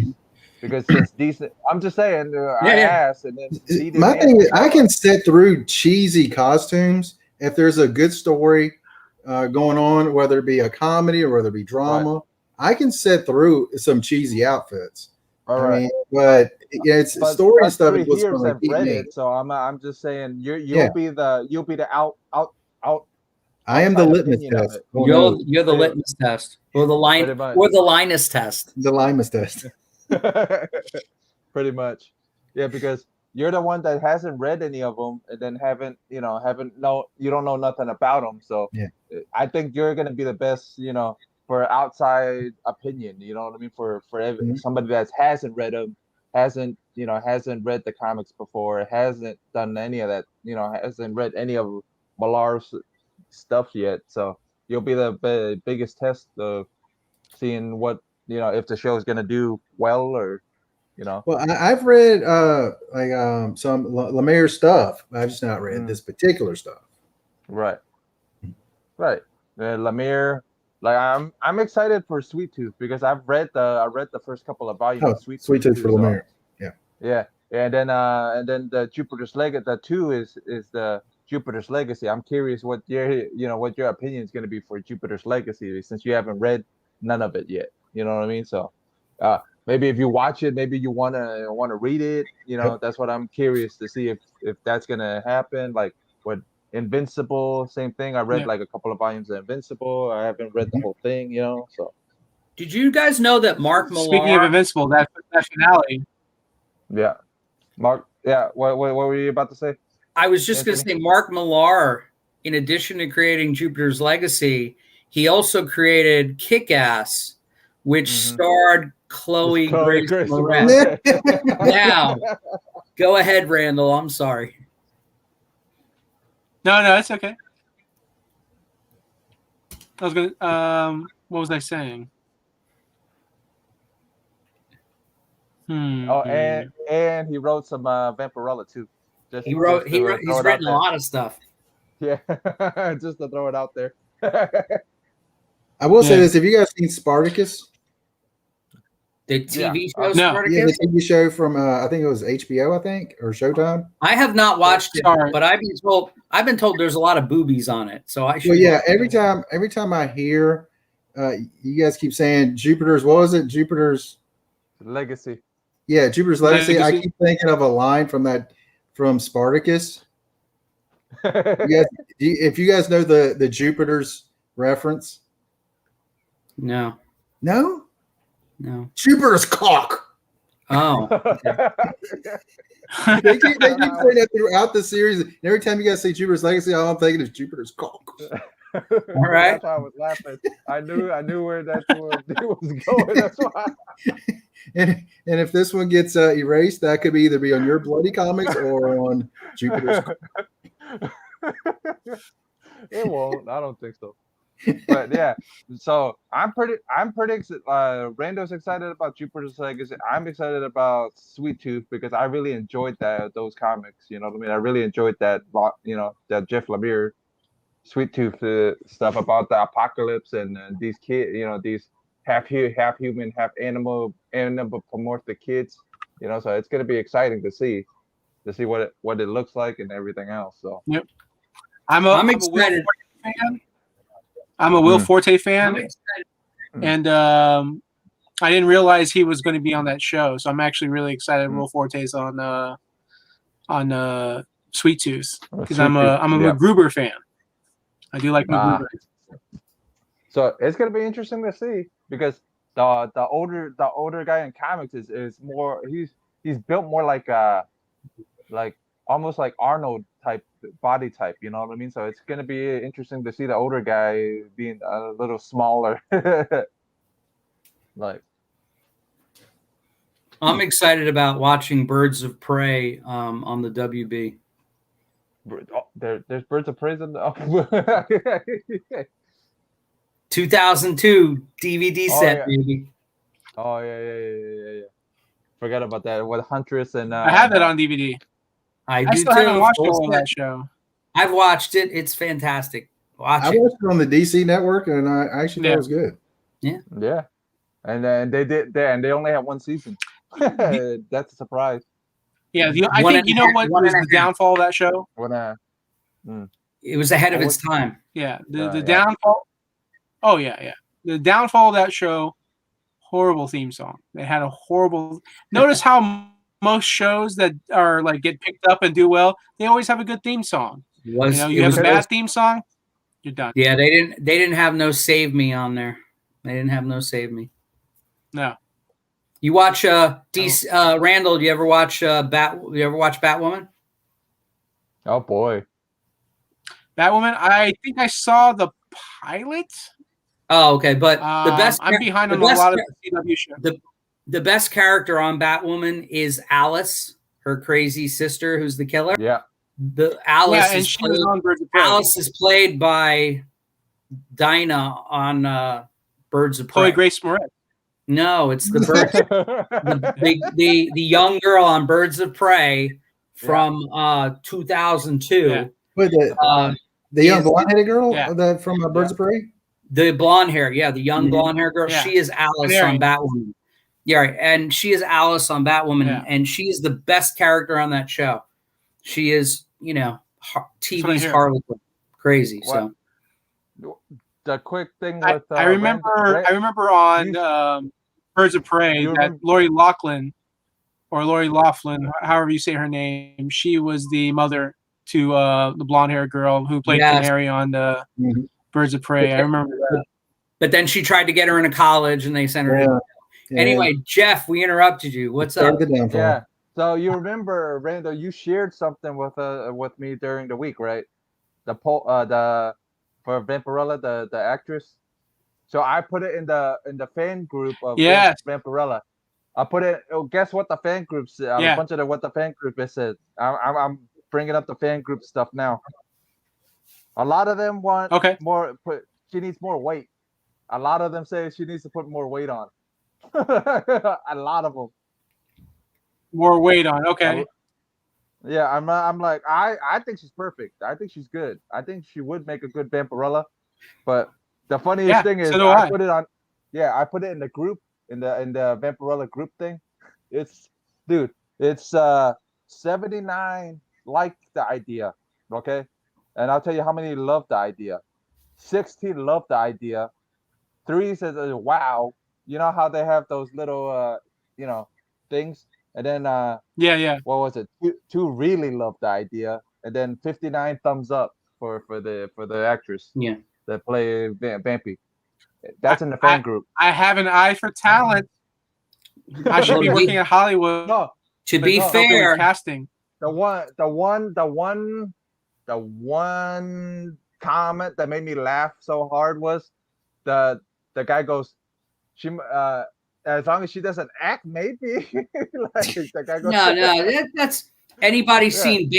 Because since Dee's, I'm just saying, I asked, and then Dee didn't My thing answer, is, I can sit through cheesy costumes if there's a good story going on, whether it be a comedy or whether it be drama. Right. I can sit through some cheesy outfits. All right. I mean, but yeah, it's story and stuff. Three years have read it, so I'm just saying you'll be the out. I am the litmus test. You're the litmus test, or the Linus test. The Linus test. Pretty much, yeah, because you're the one that hasn't read any of them, and then you don't know nothing about them. So yeah. I think you're gonna be the best, for outside opinion. You know what I mean? For somebody that hasn't read them, hasn't read the comics before, hasn't done any of that, hasn't read any of Millar's stuff yet. So you'll be the biggest test of seeing what, if the show is gonna do well or. Well, I've read some Lemire stuff. I've just not read this particular stuff. Right. Lemire, like I'm excited for Sweet Tooth because I've read the first couple of volumes of Sweet Tooth for Lemire. Yeah, and then the Jupiter's Legacy. The 2 is the Jupiter's Legacy. I'm curious what your opinion is going to be for Jupiter's Legacy since you haven't read none of it yet. You know what I mean? So. Maybe if you watch it, maybe you wanna read it. That's what I'm curious to see if that's gonna happen. Like what Invincible, same thing. I read like a couple of volumes of Invincible. I haven't read the whole thing, So did you guys know that Mark Millar? Speaking of Invincible, that finale. Yeah, Mark. Yeah, what were you about to say? I was just gonna say Mark Millar. In addition to creating Jupiter's Legacy, he also created Kick-Ass, which starred Chloe Grace Moretz. Now, go ahead, Randall. I'm sorry. No, it's okay. I was gonna. What was I saying? Oh, and he wrote some Vampirella too. He's written a lot of stuff. Yeah, just to throw it out there. I will say this: have you guys seen Spartacus? The TV show Spartacus? Yeah, the TV show from I think it was HBO, I think, or Showtime. I have not watched it, but I've been told there's a lot of boobies on it. So I should. Well, yeah, every time I hear you guys keep saying Jupiter's, what was it? Jupiter's Legacy. Yeah, Jupiter's Legacy. I keep thinking of a line from Spartacus. If you guys know the Jupiter's reference. No. Jupiter's cock. Oh. they keep saying that throughout the series. And every time you guys say Jupiter's Legacy, all I'm thinking is Jupiter's cock. All right. That's why I was laughing. I knew where that was going. That's why. And if this one gets erased, that could either be on your bloody comics or on Jupiter's cock. It won't. I don't think so. But yeah, so I'm pretty excited. Rando's excited about Jupiter's Legacy. I'm excited about Sweet Tooth because I really enjoyed those comics. You know what I mean? I really enjoyed that. That Jeff Lemire Sweet Tooth stuff about the apocalypse and these kids. These half human, half animal anthropomorphic kids. So it's gonna be exciting to see what it looks like and everything else. So yep, I'm excited. I'm a Will Forte fan, and I didn't realize he was going to be on that show. So I'm actually really excited. Will Forte's on Sweet Tooth because I'm a MacGruber fan. I do like MacGruber. So it's going to be interesting to see because the older guy in comics is more he's built more like almost like Arnold type body type, you know what I mean? So it's gonna be interesting to see the older guy being a little smaller. Like, I'm excited about watching Birds of Prey on the WB. there's Birds of Prey in the. 2002 DVD Oh, set, yeah. baby. Oh yeah. Forgot about that with Huntress and. I have it on DVD. I I do still too. haven't watched Full all of set. that show. I've watched it. It's fantastic. Watch I it. watched it on the DC network, and I actually thought Yeah. it was good. Yeah, and then they only have one season. That's a surprise. Yeah, I One think and you a know half- what one was and a the half. downfall of that show. It was ahead of Oh, its time. Yeah, the Yeah. downfall. Oh yeah. The downfall of that show. Horrible theme song. They had a horrible. Notice how most shows that are like get picked up and do well, they always have a good theme song. You have a bad theme song, you're done. Yeah, they didn't have no Save Me on there. They didn't have no Save Me. No. You watch Randall, do you ever watch Batwoman? Oh boy. Batwoman, I think I saw the pilot. Oh, okay. But the best I'm behind the on a best lot of the CW shows. The best character on Batwoman is Alice, her crazy sister, who's the killer. Yeah. Alice is played by Dinah on Birds of Prey. Chloe Grace Moretz. No, it's the birds. the young girl on Birds of Prey from 2002. Yeah. But the young blonde-headed girl that from Birds of Prey. The blonde hair, the young blonde hair girl. Yeah. She is Alice on Batwoman. Yeah, right. And she is Alice on Batwoman, and she is the best character on that show. She is, TV's Harley Quinn, crazy. What? So the quick thing with I remember on Birds of Prey that Lori Loughlin, however you say her name, she was the mother to the blonde haired girl who played Canary on the Birds of Prey. I remember that. But then she tried to get her into college, and they sent her. Yeah. Anyway, Jeff, we interrupted you. What's up? Yeah. So you remember, Randall, you shared something with me during the week, right? For Vampirella, the actress. So I put it in the fan group of Vampirella. I put it. Oh, guess what the fan group said? A bunch of what the fan group said. I'm bringing up the fan group stuff now. A lot of them want more. She needs more weight. A lot of them say she needs to put more weight on. A lot of them. More weight on. Okay. Yeah, I'm like I think she's perfect. I think she's good. I think she would make a good Vampirella. But the funniest thing is I put it on. Yeah, I put it in the group in the Vampirella group thing. It's 79 like the idea. Okay, and I'll tell you how many love the idea. 16 love the idea. 3 says wow. You know how they have those little things, and then what was it? 2 really loved the idea, and then 59 thumbs up for the actress that play Vampy. That's in the fan group. I have an eye for talent. I should be working at Hollywood. No, to be fair, casting. The one comment that made me laugh so hard was the guy goes, she as long as she doesn't act, maybe. Like, the guy goes, no, that's anybody seen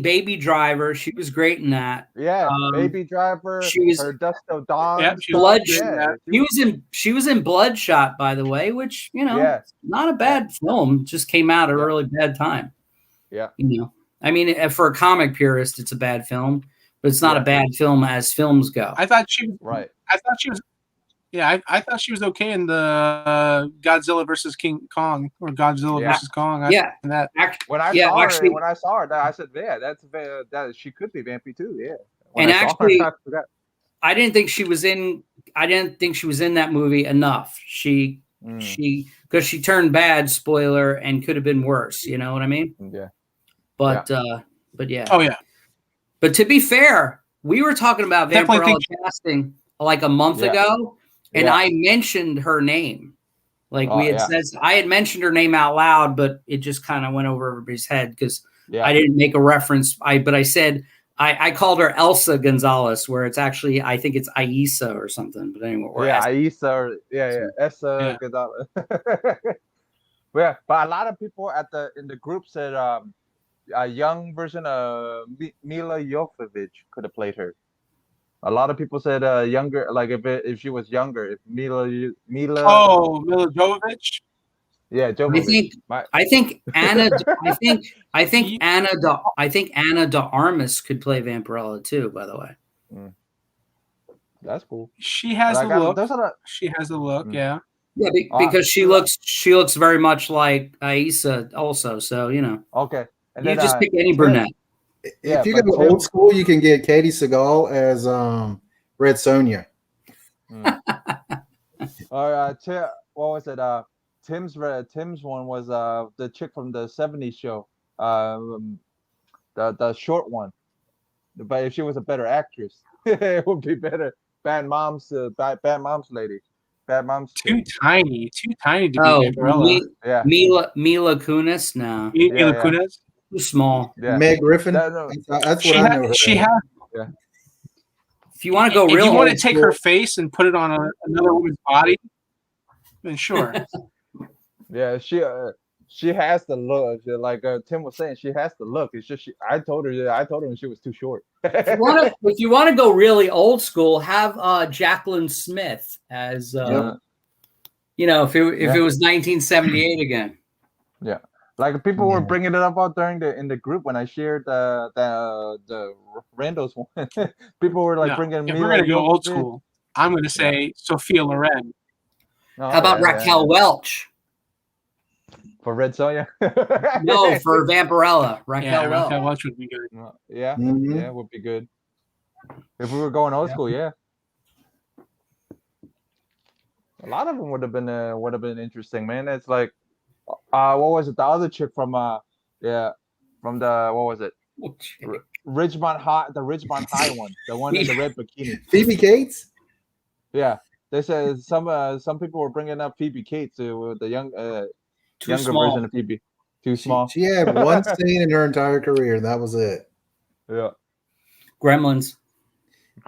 Baby Driver. She was great in that. Yeah, Baby Driver. She was her Dust Till Dawn. Yeah, Bloodshot. She was in Bloodshot, by the way, which not a bad film. It just came out at a really bad time. Yeah, I mean, for a comic purist, it's a bad film, but it's not a bad film as films go. I thought she was right. I thought she was. Yeah, I thought she was okay in the Godzilla versus King Kong or Godzilla versus Kong. When I saw her, I said, "Yeah, that she could be Vampy too." Yeah, I didn't think she was in. I didn't think she was in that movie enough. She because she turned bad. Spoiler, and could have been worse. You know what I mean? Yeah. But yeah. Oh yeah. But to be fair, we were talking about Vampirella casting like a month ago. And I mentioned her name. Like I had mentioned her name out loud, but it just kind of went over everybody's head because I didn't make a reference. But I said, I called her Elsa Gonzalez, where it's actually I think it's Aisa or something. But anyway, or Yeah, Es- Aisa, or Essa Yeah. Gonzalez. Yeah, but a lot of people in the group said a young version of Mila Jovovich could have played her. A lot of people said younger, like if she was younger, if Mila, Oh, Mila Jovovich. yeah, I Jovovich. think I think Anna I think Anna de Armas could play Vampirella too. By the way, That's cool. She has the Like, look. those are She has the look. Mm. Yeah. yeah, because she looks very much like Aisa also. So okay. And you then just pick any Tim- brunette. Yeah, If you but go Tim- old school, you can get Katie Seagal as Red Sonja. Or what was it? Tim's one was the chick from the '70s show, the short one. But if she was a better actress, it would be better. Bad Moms lady, Bad Moms Too chick. tiny to be Oh, Vampirella. Yeah, Mila Kunis. No, Mila Kunis. too small. yeah. Meg Griffin. No. That's what I know her. She as. has. If you want to go If real, you want to old take school, her face and put it on another woman's body, then sure. Yeah, she has the look. Like Tim was saying, she has the look. It's just I told her she was too short. if you want to go really old school, have Jacqueline Smith as if it was 1978 again. Yeah, like people were bringing it up out in the group when I shared the Randos one. People were like No, bringing. if Mila we're gonna go old Jovovich. school, I'm gonna say Sophia Loren. Oh, How about Raquel Welch? For Red Sonja? No, for Vampirella. Raquel Welch. Raquel Welch would be good. Yeah, Mhm. yeah, would be good. If we were going old school, yeah. A lot of them would have been interesting, man. It's like, what was it? The other chick from from the what was it? Ridgemont High, the Ridgemont High one, the one in the red bikini. Phoebe Cates. Yeah, they said some people were bringing up Phoebe Cates to the younger small. version of Phoebe. Too small. She had one scene in her entire career, and that was it. Yeah. Gremlins.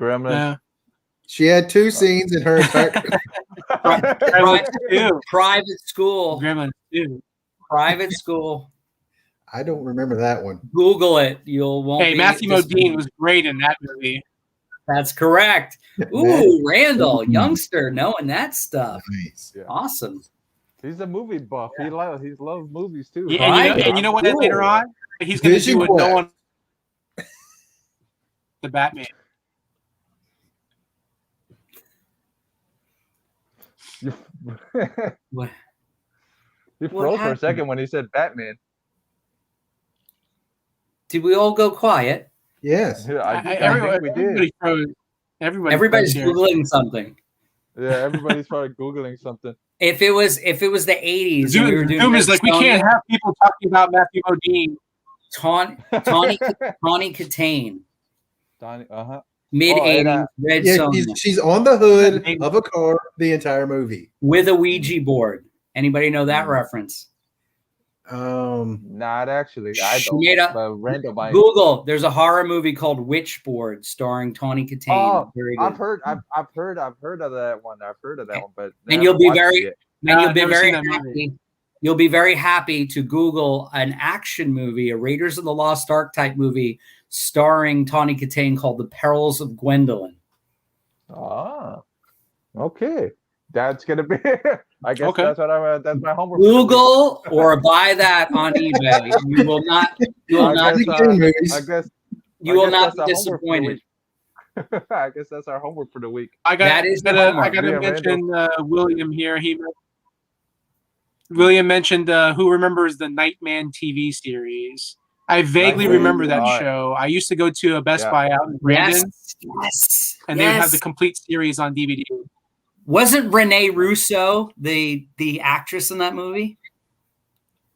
Yeah. She had two scenes in her entire Private school. Gremlins too. Private school. I don't remember that one. Google it. Won't Hey, be Matthew disappointed. Modine was great in that movie. That's correct. Ooh, Randall, youngster, knowing that stuff. Nice. Yeah. Awesome. He's a movie buff. He loves movies too. Yeah, Right? and you know what? Cool. Later on, he's going to Vision do what no Quest. one. The Batman. What? He What froze for a happened? second when he said Batman. Did we all go quiet? Yes. Yeah, I think we did. Everybody's froze here. Googling something. Yeah, everybody's probably Googling something. If it was the 80s, and we were doing Zoom is like, we Red can't Sonja, have people talking about Matthew Modine. Tawny Katane, Donnie, mid 80s, Red Yeah, Sonja, she's on the hood of a car the entire movie. with a Ouija board. Anybody know that reference? Not actually. I She don't. made up- But random. Google. There's a horror movie called Witchboard starring Tawny Katane. Oh, Very good. I've heard of that one. I've heard of that one, but And I you'll haven't be watched very- it yet. And you'll I've be never very seen that movie. happy. You'll be very happy to Google an action movie, a Raiders of the Lost Ark type movie starring Tawny Katane called The Perils of Gwendolyn. Ah, okay. That's gonna be. I guess Okay. that's my homework. Google or buy that on eBay. You will not. You will I not. guess, movies. I guess You will that's not be our homework for the disappointed. week. I guess that's our homework for the week. I That is the gotta homework. mention Randall. William here. William mentioned who remembers the Nightman TV series. I vaguely Nightman. remember that All right. show. I used to go to a Best Buy out in Brandon, Yes. and they would have the complete series on DVD. Wasn't Renee Russo the actress in that movie?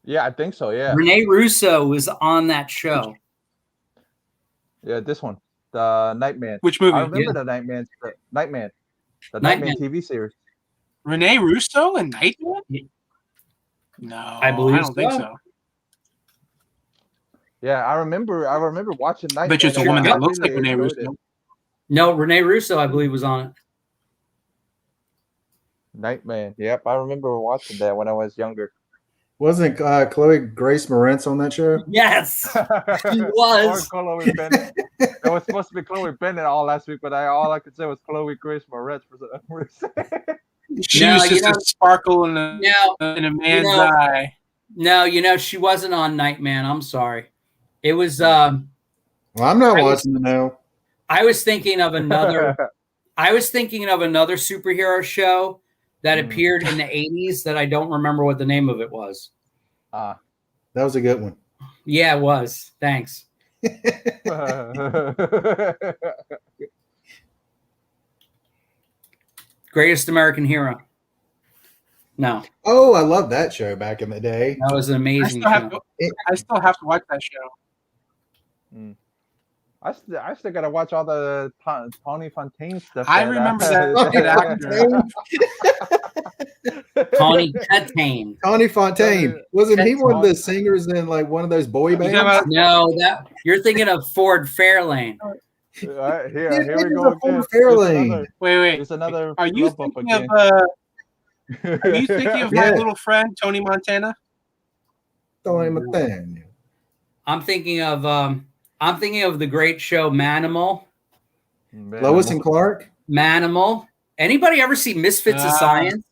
Yeah, I think so. Yeah, Renee Russo was on that show. yeah. This one, the Nightman. Which movie? I remember the Nightman. The Nightman Nightman. TV series. Renee Russo and Nightman? No, I believe I don't think so. so. Yeah, I remember watching I bet you it's a Nightman, woman and that I looks like really Renee enjoyed it. Russo. No, Renee Russo, I believe, was on it. Nightman. Yep, I remember watching that when I was younger. Wasn't Chloe Grace Moretz on that show? Yes, she Or was. Chloe Bennett. It was supposed to be Chloe Bennett all last week, but all I could say was Chloe Grace Moretz for some reason. She No, was you just know- a sparkle in a You man's know- eye. No, she wasn't on Nightman. I'm sorry. It was. Well, I'm not I was- watching it now. I was thinking of another. I was thinking of another superhero show that appeared in the 80s that I don't remember what the name of it was. That was a good one. Yeah, it was. Thanks. Greatest American Hero. No, Oh, I love that show back in the day. that was an amazing show. I still have to watch that show. I still gotta watch all the Tony Fontaine stuff. I remember that kid actor. Tawny Fontaine. Tony Fontaine. Wasn't he one of Tony- the singers in like one of those boy You bands? talking about- No, that you're thinking of Ford Fairlane. Here we Niggas go are full again. of Fairlane. Wait. It's another. Are you flip up thinking of? again. Are you thinking of Yeah. my little friend Tony Montana? Tony Montana. I'm thinking of the great show Manimal. Lois and Clark. Manimal. Anybody ever see Misfits of Science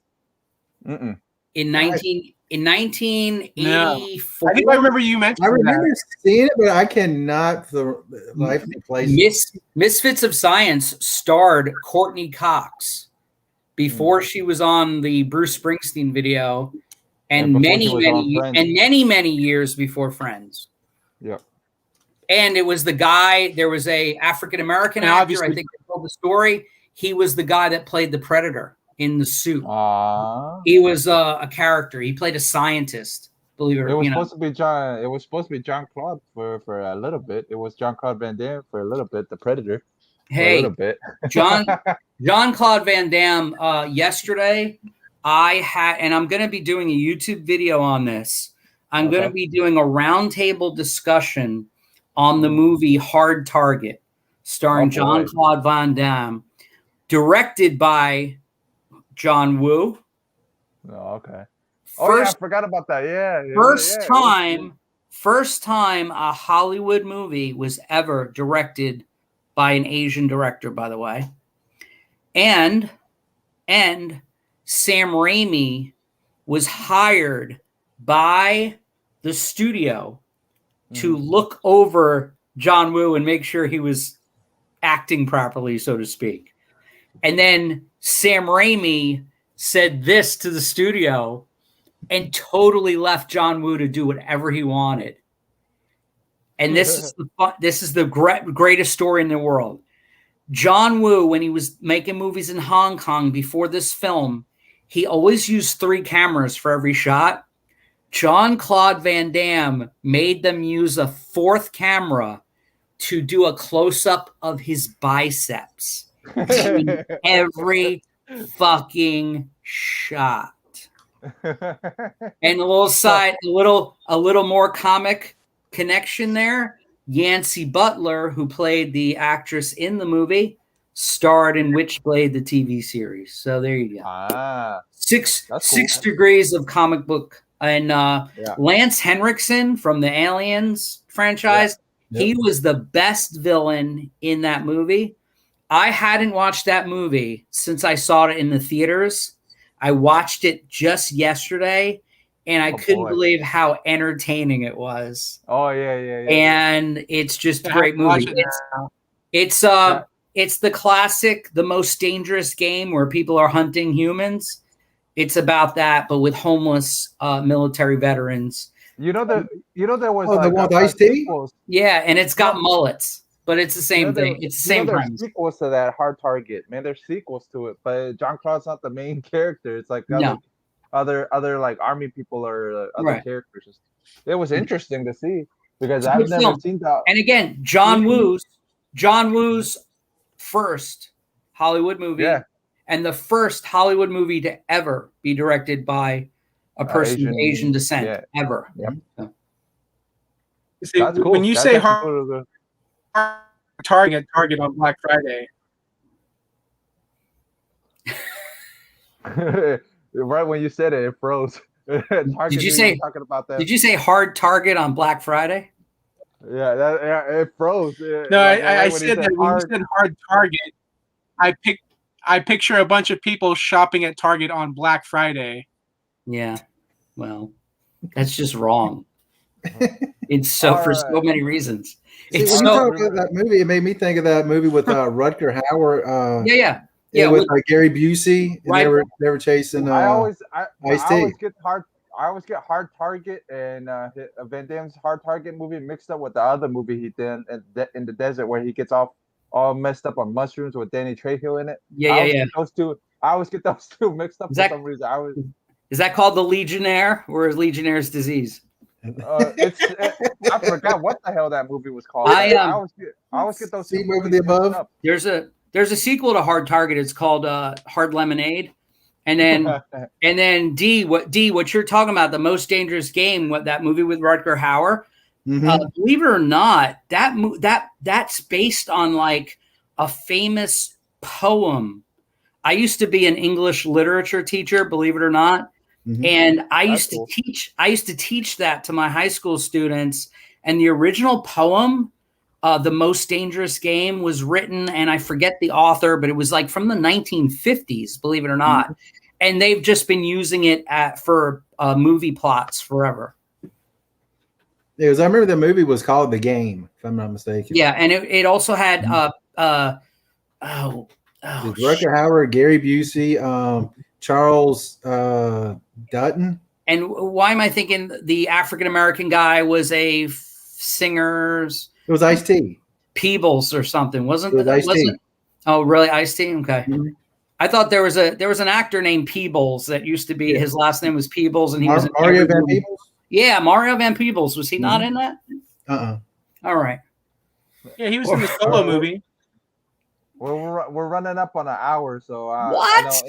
Mm-mm. in 1984? I think I remember you mentioning I remember that. seeing it, but I cannot for the life of me place it. Misfits of Science starred Courtney Cox before she was on the Bruce Springsteen video, and before many she was on Friends. many years before Friends. Yep. And it was the guy. There was a African American And actor. obviously- I think they told the story. He was the guy that played the Predator in the suit. He was a character. He played a scientist. Believe it or It was not. supposed to be John. It was supposed to be John Claude for a little bit. It was John Claude Van Damme for a little bit. The Predator. For a Hey, little bit. Jean-Claude Van Damme. Yesterday, and I'm going to be doing a YouTube video on this. I'm going to be doing a roundtable discussion on the movie Hard Target, starring Jean-Claude Van Damme, directed by John Woo. Oh, okay. Oh yeah, I forgot about that. Yeah. First time a Hollywood movie was ever directed by an Asian director, by the way. And Sam Raimi was hired by the studio to look over John Woo and make sure he was acting properly, so to speak. And then Sam Raimi said this to the studio and totally left John Woo to do whatever he wanted. And this is the greatest story in the world. John Woo, when he was making movies in Hong Kong before this film, he always used 3 cameras for every shot. Jean-Claude Van Damme made them use a 4th camera to do a close-up of his biceps in every fucking shot. And a little more comic connection there. Yancey Butler, who played the actress in the movie, starred in Witchblade, the TV series. So there you go. Six degrees of comic book. And Lance Henriksen from the Aliens franchise, he was the best villain in that movie. I hadn't watched that movie since I saw it in the theaters. I watched it just yesterday, and I couldn't believe how entertaining it was. Oh yeah. And it's just a great movie. It's the classic, the most dangerous game where people are hunting humans. It's about that, but with homeless military veterans. There was the one with Ice-T? sequels. Yeah, and it's got mullets, but it's the same thing. It's the same There's premise. sequels to that Hard Target, man. There's sequels to it, but John Claude's not the main character. It's like other like army people or other characters. It was interesting to see because I've never seen that. And again, John Woo's first Hollywood movie, and the first Hollywood movie to ever be directed by a person of Asian descent ever. Yep. So. See, That's cool. when you That's say actually hard cool Target on Black Friday, right when you said it, it froze. Target Did you knew say? were talking about that. Did you say hard target on Black Friday? Yeah, it froze. no, Like I right when he said said that when you hard. said hard Target, I picture a bunch of people shopping at Target on Black Friday. Yeah. Well, that's just wrong. It's All for right. so many reasons. See, It's when you so talk about that movie, it made me think of that movie with Rutger Hauer. yeah. With Gary Busey, and Right. they were chasing I always Ice-T. get Hard Target and Van Damme's Hard Target movie mixed up with the other movie he did in the desert where he gets all messed up on mushrooms with Danny Trejo in it. I always get those two mixed up for some reason. Is that called The Legionnaire or is Legionnaire's Disease? I forgot what the hell that movie was called. I always get those two movie the above. up. There's a sequel to Hard Target. It's called Hard Lemonade. And then what you're talking about, The Most Dangerous Game, that movie with Rutger Hauer. Believe it or not, that's based on like a famous poem. I used to be an English literature teacher, believe it or not. And I used to teach that to my high school students. And the original poem, The Most Dangerous Game, was written, and I forget the author, but it was like from the 1950s, believe it or not. And they've just been using it for movie plots forever. Yeah, I remember the movie was called The Game, if I'm not mistaken. Yeah, and it also had Rutger Hauer, Gary Busey, Charles Dutton. And why am I thinking the African American guy was a singer's? It was Ice-T. Peebles or something, wasn't it? Ice-T. Oh, really? Ice-T? Okay. I thought there was an actor named Peebles that used to be his last name was Peebles, and he was Mario Van Peebles. Yeah, Mario Van Peebles. Was he not in that? All right. Yeah, he was in the Solo movie. We're running up on an hour, so what?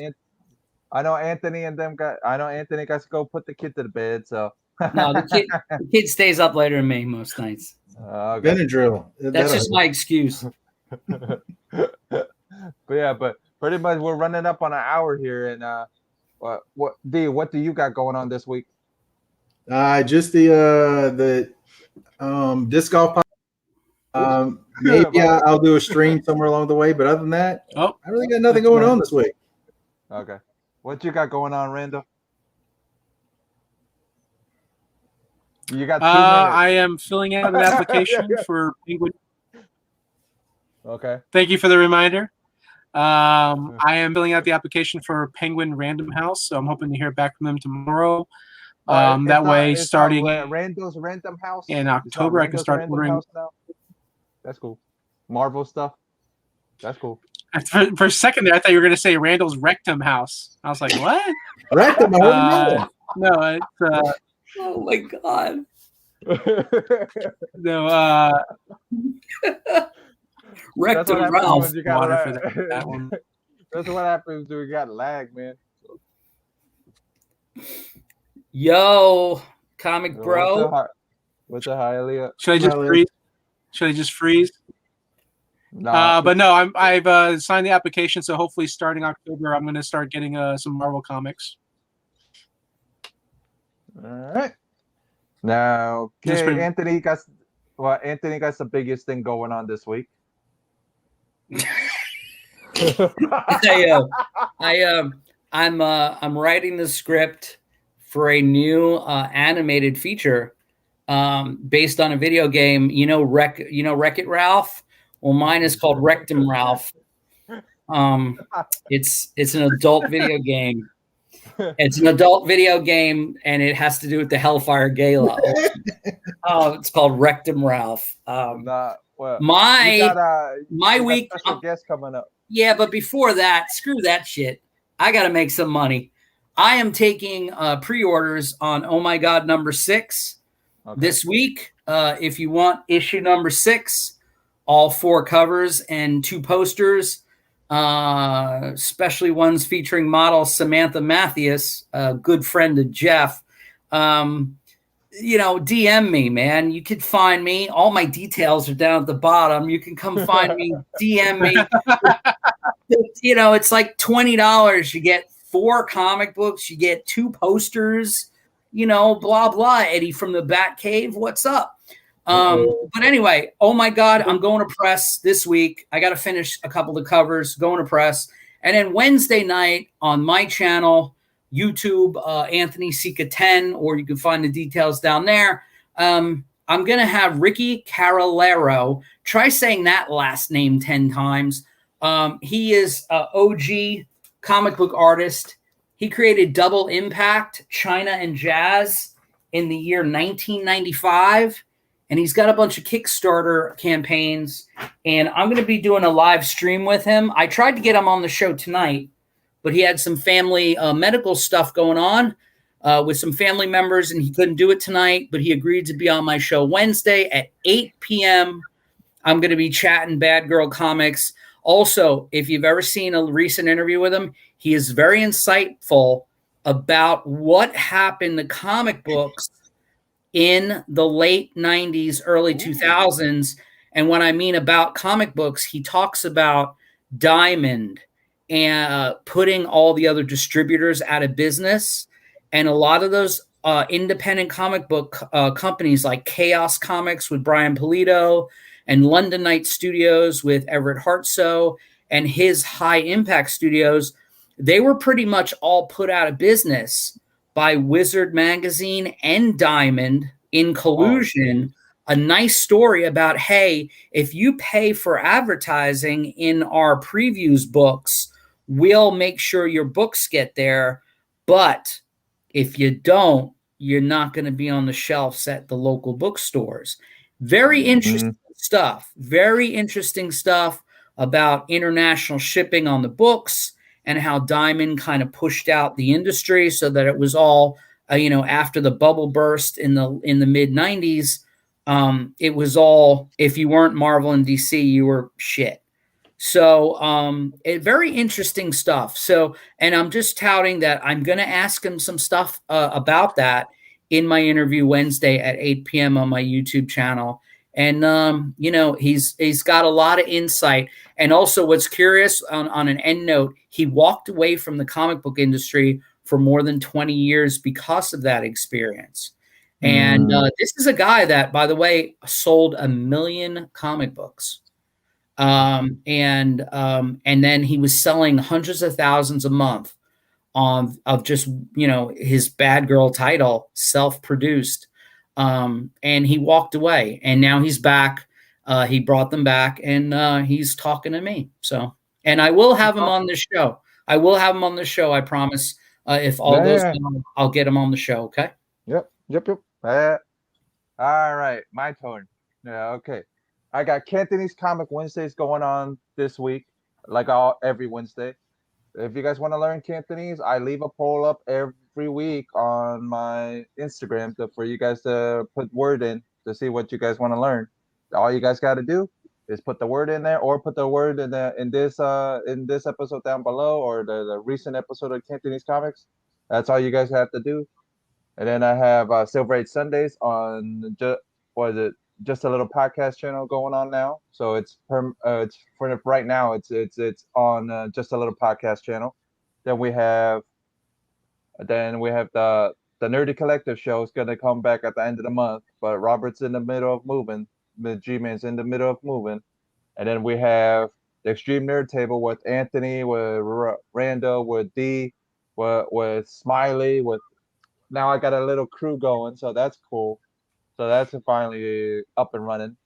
I know Anthony got to go put the kid to the bed. So no, the kid stays up later than me most nights. Okay. Benadryl. That's just my excuse. But pretty much we're running up on an hour here, and what do you got going on this week? Just the disc golf. Maybe I'll do a stream somewhere along the way, but other than that, I really got nothing going on this week. Okay, what you got going on, Randall? You got 2 minutes. I am filling out an application for Penguin. Okay. Thank you for the reminder. I am filling out the application for Penguin Random House, so I'm hoping to hear back from them tomorrow. That way, starting Randall's Random House in October, I can start ordering. That's cool. Marvel stuff. That's cool. For a second there, I thought you were going to say Randall's Rectum House. I was like, what? Rectum? No, it's. Oh my god. No. Rectum Ralph. Water for that one. That's what happens when we got lag, man. Yo, comic bro. What's the high, Leah? Should I just freeze? No. But no, I've signed the application, so hopefully starting October, I'm going to start getting some Marvel comics. All right. Now, okay, Anthony got the biggest thing going on this week. I'm writing the script for a new animated feature based on a video game. Wreck-It Ralph. Well, mine is called Rectum Ralph. It's an adult video game. It's an adult video game, and it has to do with the Hellfire Gala. It's called Rectum Ralph. My week. Special guest coming up. Yeah, but before that, screw that shit. I got to make some money. I am taking pre-orders on Oh My God number 6 this week. If you want issue number 6, all 4 covers and 2 posters, especially ones featuring model Samantha Mathias, a good friend of Jeff. DM me, man. You could find me. All my details are down at the bottom. You can come find me, DM me. It's like $20. You get 4 comic books. You get 2 posters. Blah blah. Eddie from the Bat Cave. What's up? But anyway, oh my God, I'm going to press this week. I got to finish a couple of covers. Going to press, and then Wednesday night on my channel, YouTube, Anthony Sica 10, or you can find the details down there. I'm going to have Ricky Carolero. Try saying that last name 10 times. He is an OG comic book artist. He created Double Impact, China and Jazz in the year 1995. And he's got a bunch of Kickstarter campaigns. And I'm going to be doing a live stream with him. I tried to get him on the show tonight, but he had some family medical stuff going on with some family members, and he couldn't do it tonight. But he agreed to be on my show Wednesday at 8 p.m. I'm going to be chatting Bad Girl Comics. Also, if you've ever seen a recent interview with him, he is very insightful about what happened to comic books in the late 90s, early 2000s. And when I mean about comic books, he talks about Diamond and putting all the other distributors out of business. And a lot of those independent comic book companies like Chaos Comics with Brian Pulido and London Night Studios with Everett Hartsoe and his High Impact Studios, they were pretty much all put out of business by Wizard Magazine and Diamond in collusion. A nice story about, hey, if you pay for advertising in our previews books, we'll make sure your books get there. But if you don't, you're not going to be on the shelves at the local bookstores. Very interesting stuff. Very interesting stuff about international shipping on the books and how Diamond kind of pushed out the industry so that it was all, after the bubble burst in the mid 90s, it was all, if you weren't Marvel and DC, you were shit. So very interesting stuff. So, and I'm just touting that I'm going to ask him some stuff about that in my interview Wednesday at 8 p.m. on my YouTube channel. And, he's got a lot of insight. And also what's curious on an end note, he walked away from the comic book industry for more than 20 years because of that experience. And this is a guy that, by the way, sold 1 million comic books. And then he was selling hundreds of thousands a month of just, his Bad Girl title, self-produced. And he walked away, and now he's back. He brought them back, and he's talking to me. So, and I will have him on the show. I promise. If all goes well, I'll get him on the show. Okay. Yep. All right, my turn. Yeah. Okay. I got Cantonese Comic Wednesdays going on this week, like every Wednesday. If you guys want to learn Cantonese, I leave a poll up every week on my Instagram for you guys to put word in to see what you guys want to learn. All you guys got to do is put the word in there, or put the word in this episode down below, or the recent episode of Cantonese Comics. That's all you guys have to do. And then I have Silver Age Sundays on Just a Little Podcast channel going on now. So it's for right now. It's on Just a Little Podcast channel. Then we have the Nerdy Collective show is gonna come back at the end of the month. But Robert's in the middle of moving. The G-Man's in the middle of moving. And then we have the Extreme Nerd Table with Anthony, with Rando, with D, with Smiley, with. Now I got a little crew going, so that's cool. So that's finally up and running.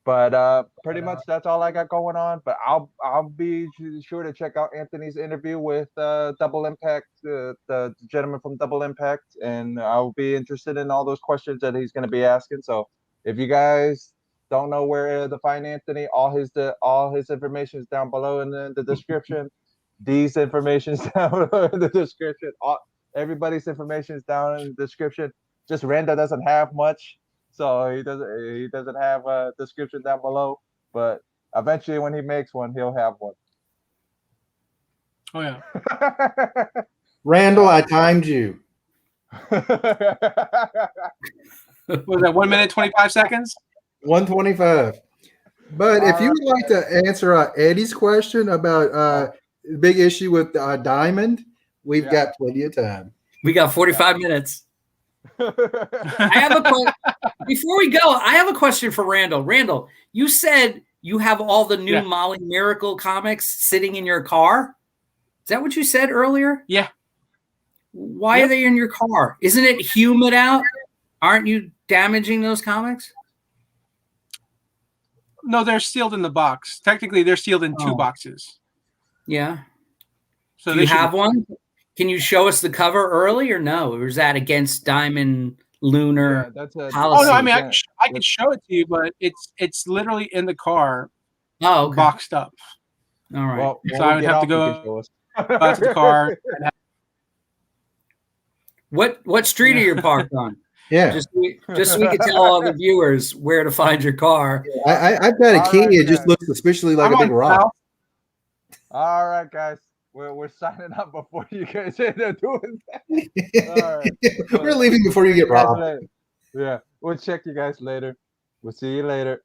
But pretty much that's all I got going on. But I'll be sure to check out Anthony's interview with Double Impact, the gentleman from Double Impact, and I'll be interested in all those questions that he's going to be asking. So if you guys don't know where to find Anthony, all his information is down below in the description. These information is down below in the description. Everybody's information is down in the description. Just Randa doesn't have much, so he doesn't have a description down below. But eventually, when he makes one, he'll have one. Oh yeah. Randall, I timed you. Was that 1 minute 25 seconds? 125. But if you would like to answer Eddie's question about big issue with Diamond, we've got plenty of time. We got 45 minutes. I have a before we go, I have a question for Randall. Randall, you said you have all the new Molly Miracle comics sitting in your car. Is that what you said earlier? Yeah. Why are they in your car? Isn't it humid out? Aren't you damaging those comics? No, they're sealed in the box. Technically, they're sealed in 2 boxes. Yeah. So do you have one? Can you show us the cover early or no? Or is that against Diamond Lunar policy? Oh no, I mean I can show it to you, but it's literally in the car, boxed up. All right. Well, so I would have to go out to the car. What street are you parked on? Yeah. Just so we can tell all the viewers where to find your car. I've got a key. It just looks suspiciously like a big rock. All right, guys. We're signing up before you guys end up doing that. All right. We're leaving before you get robbed. Yeah. We'll check you guys later. We'll see you later.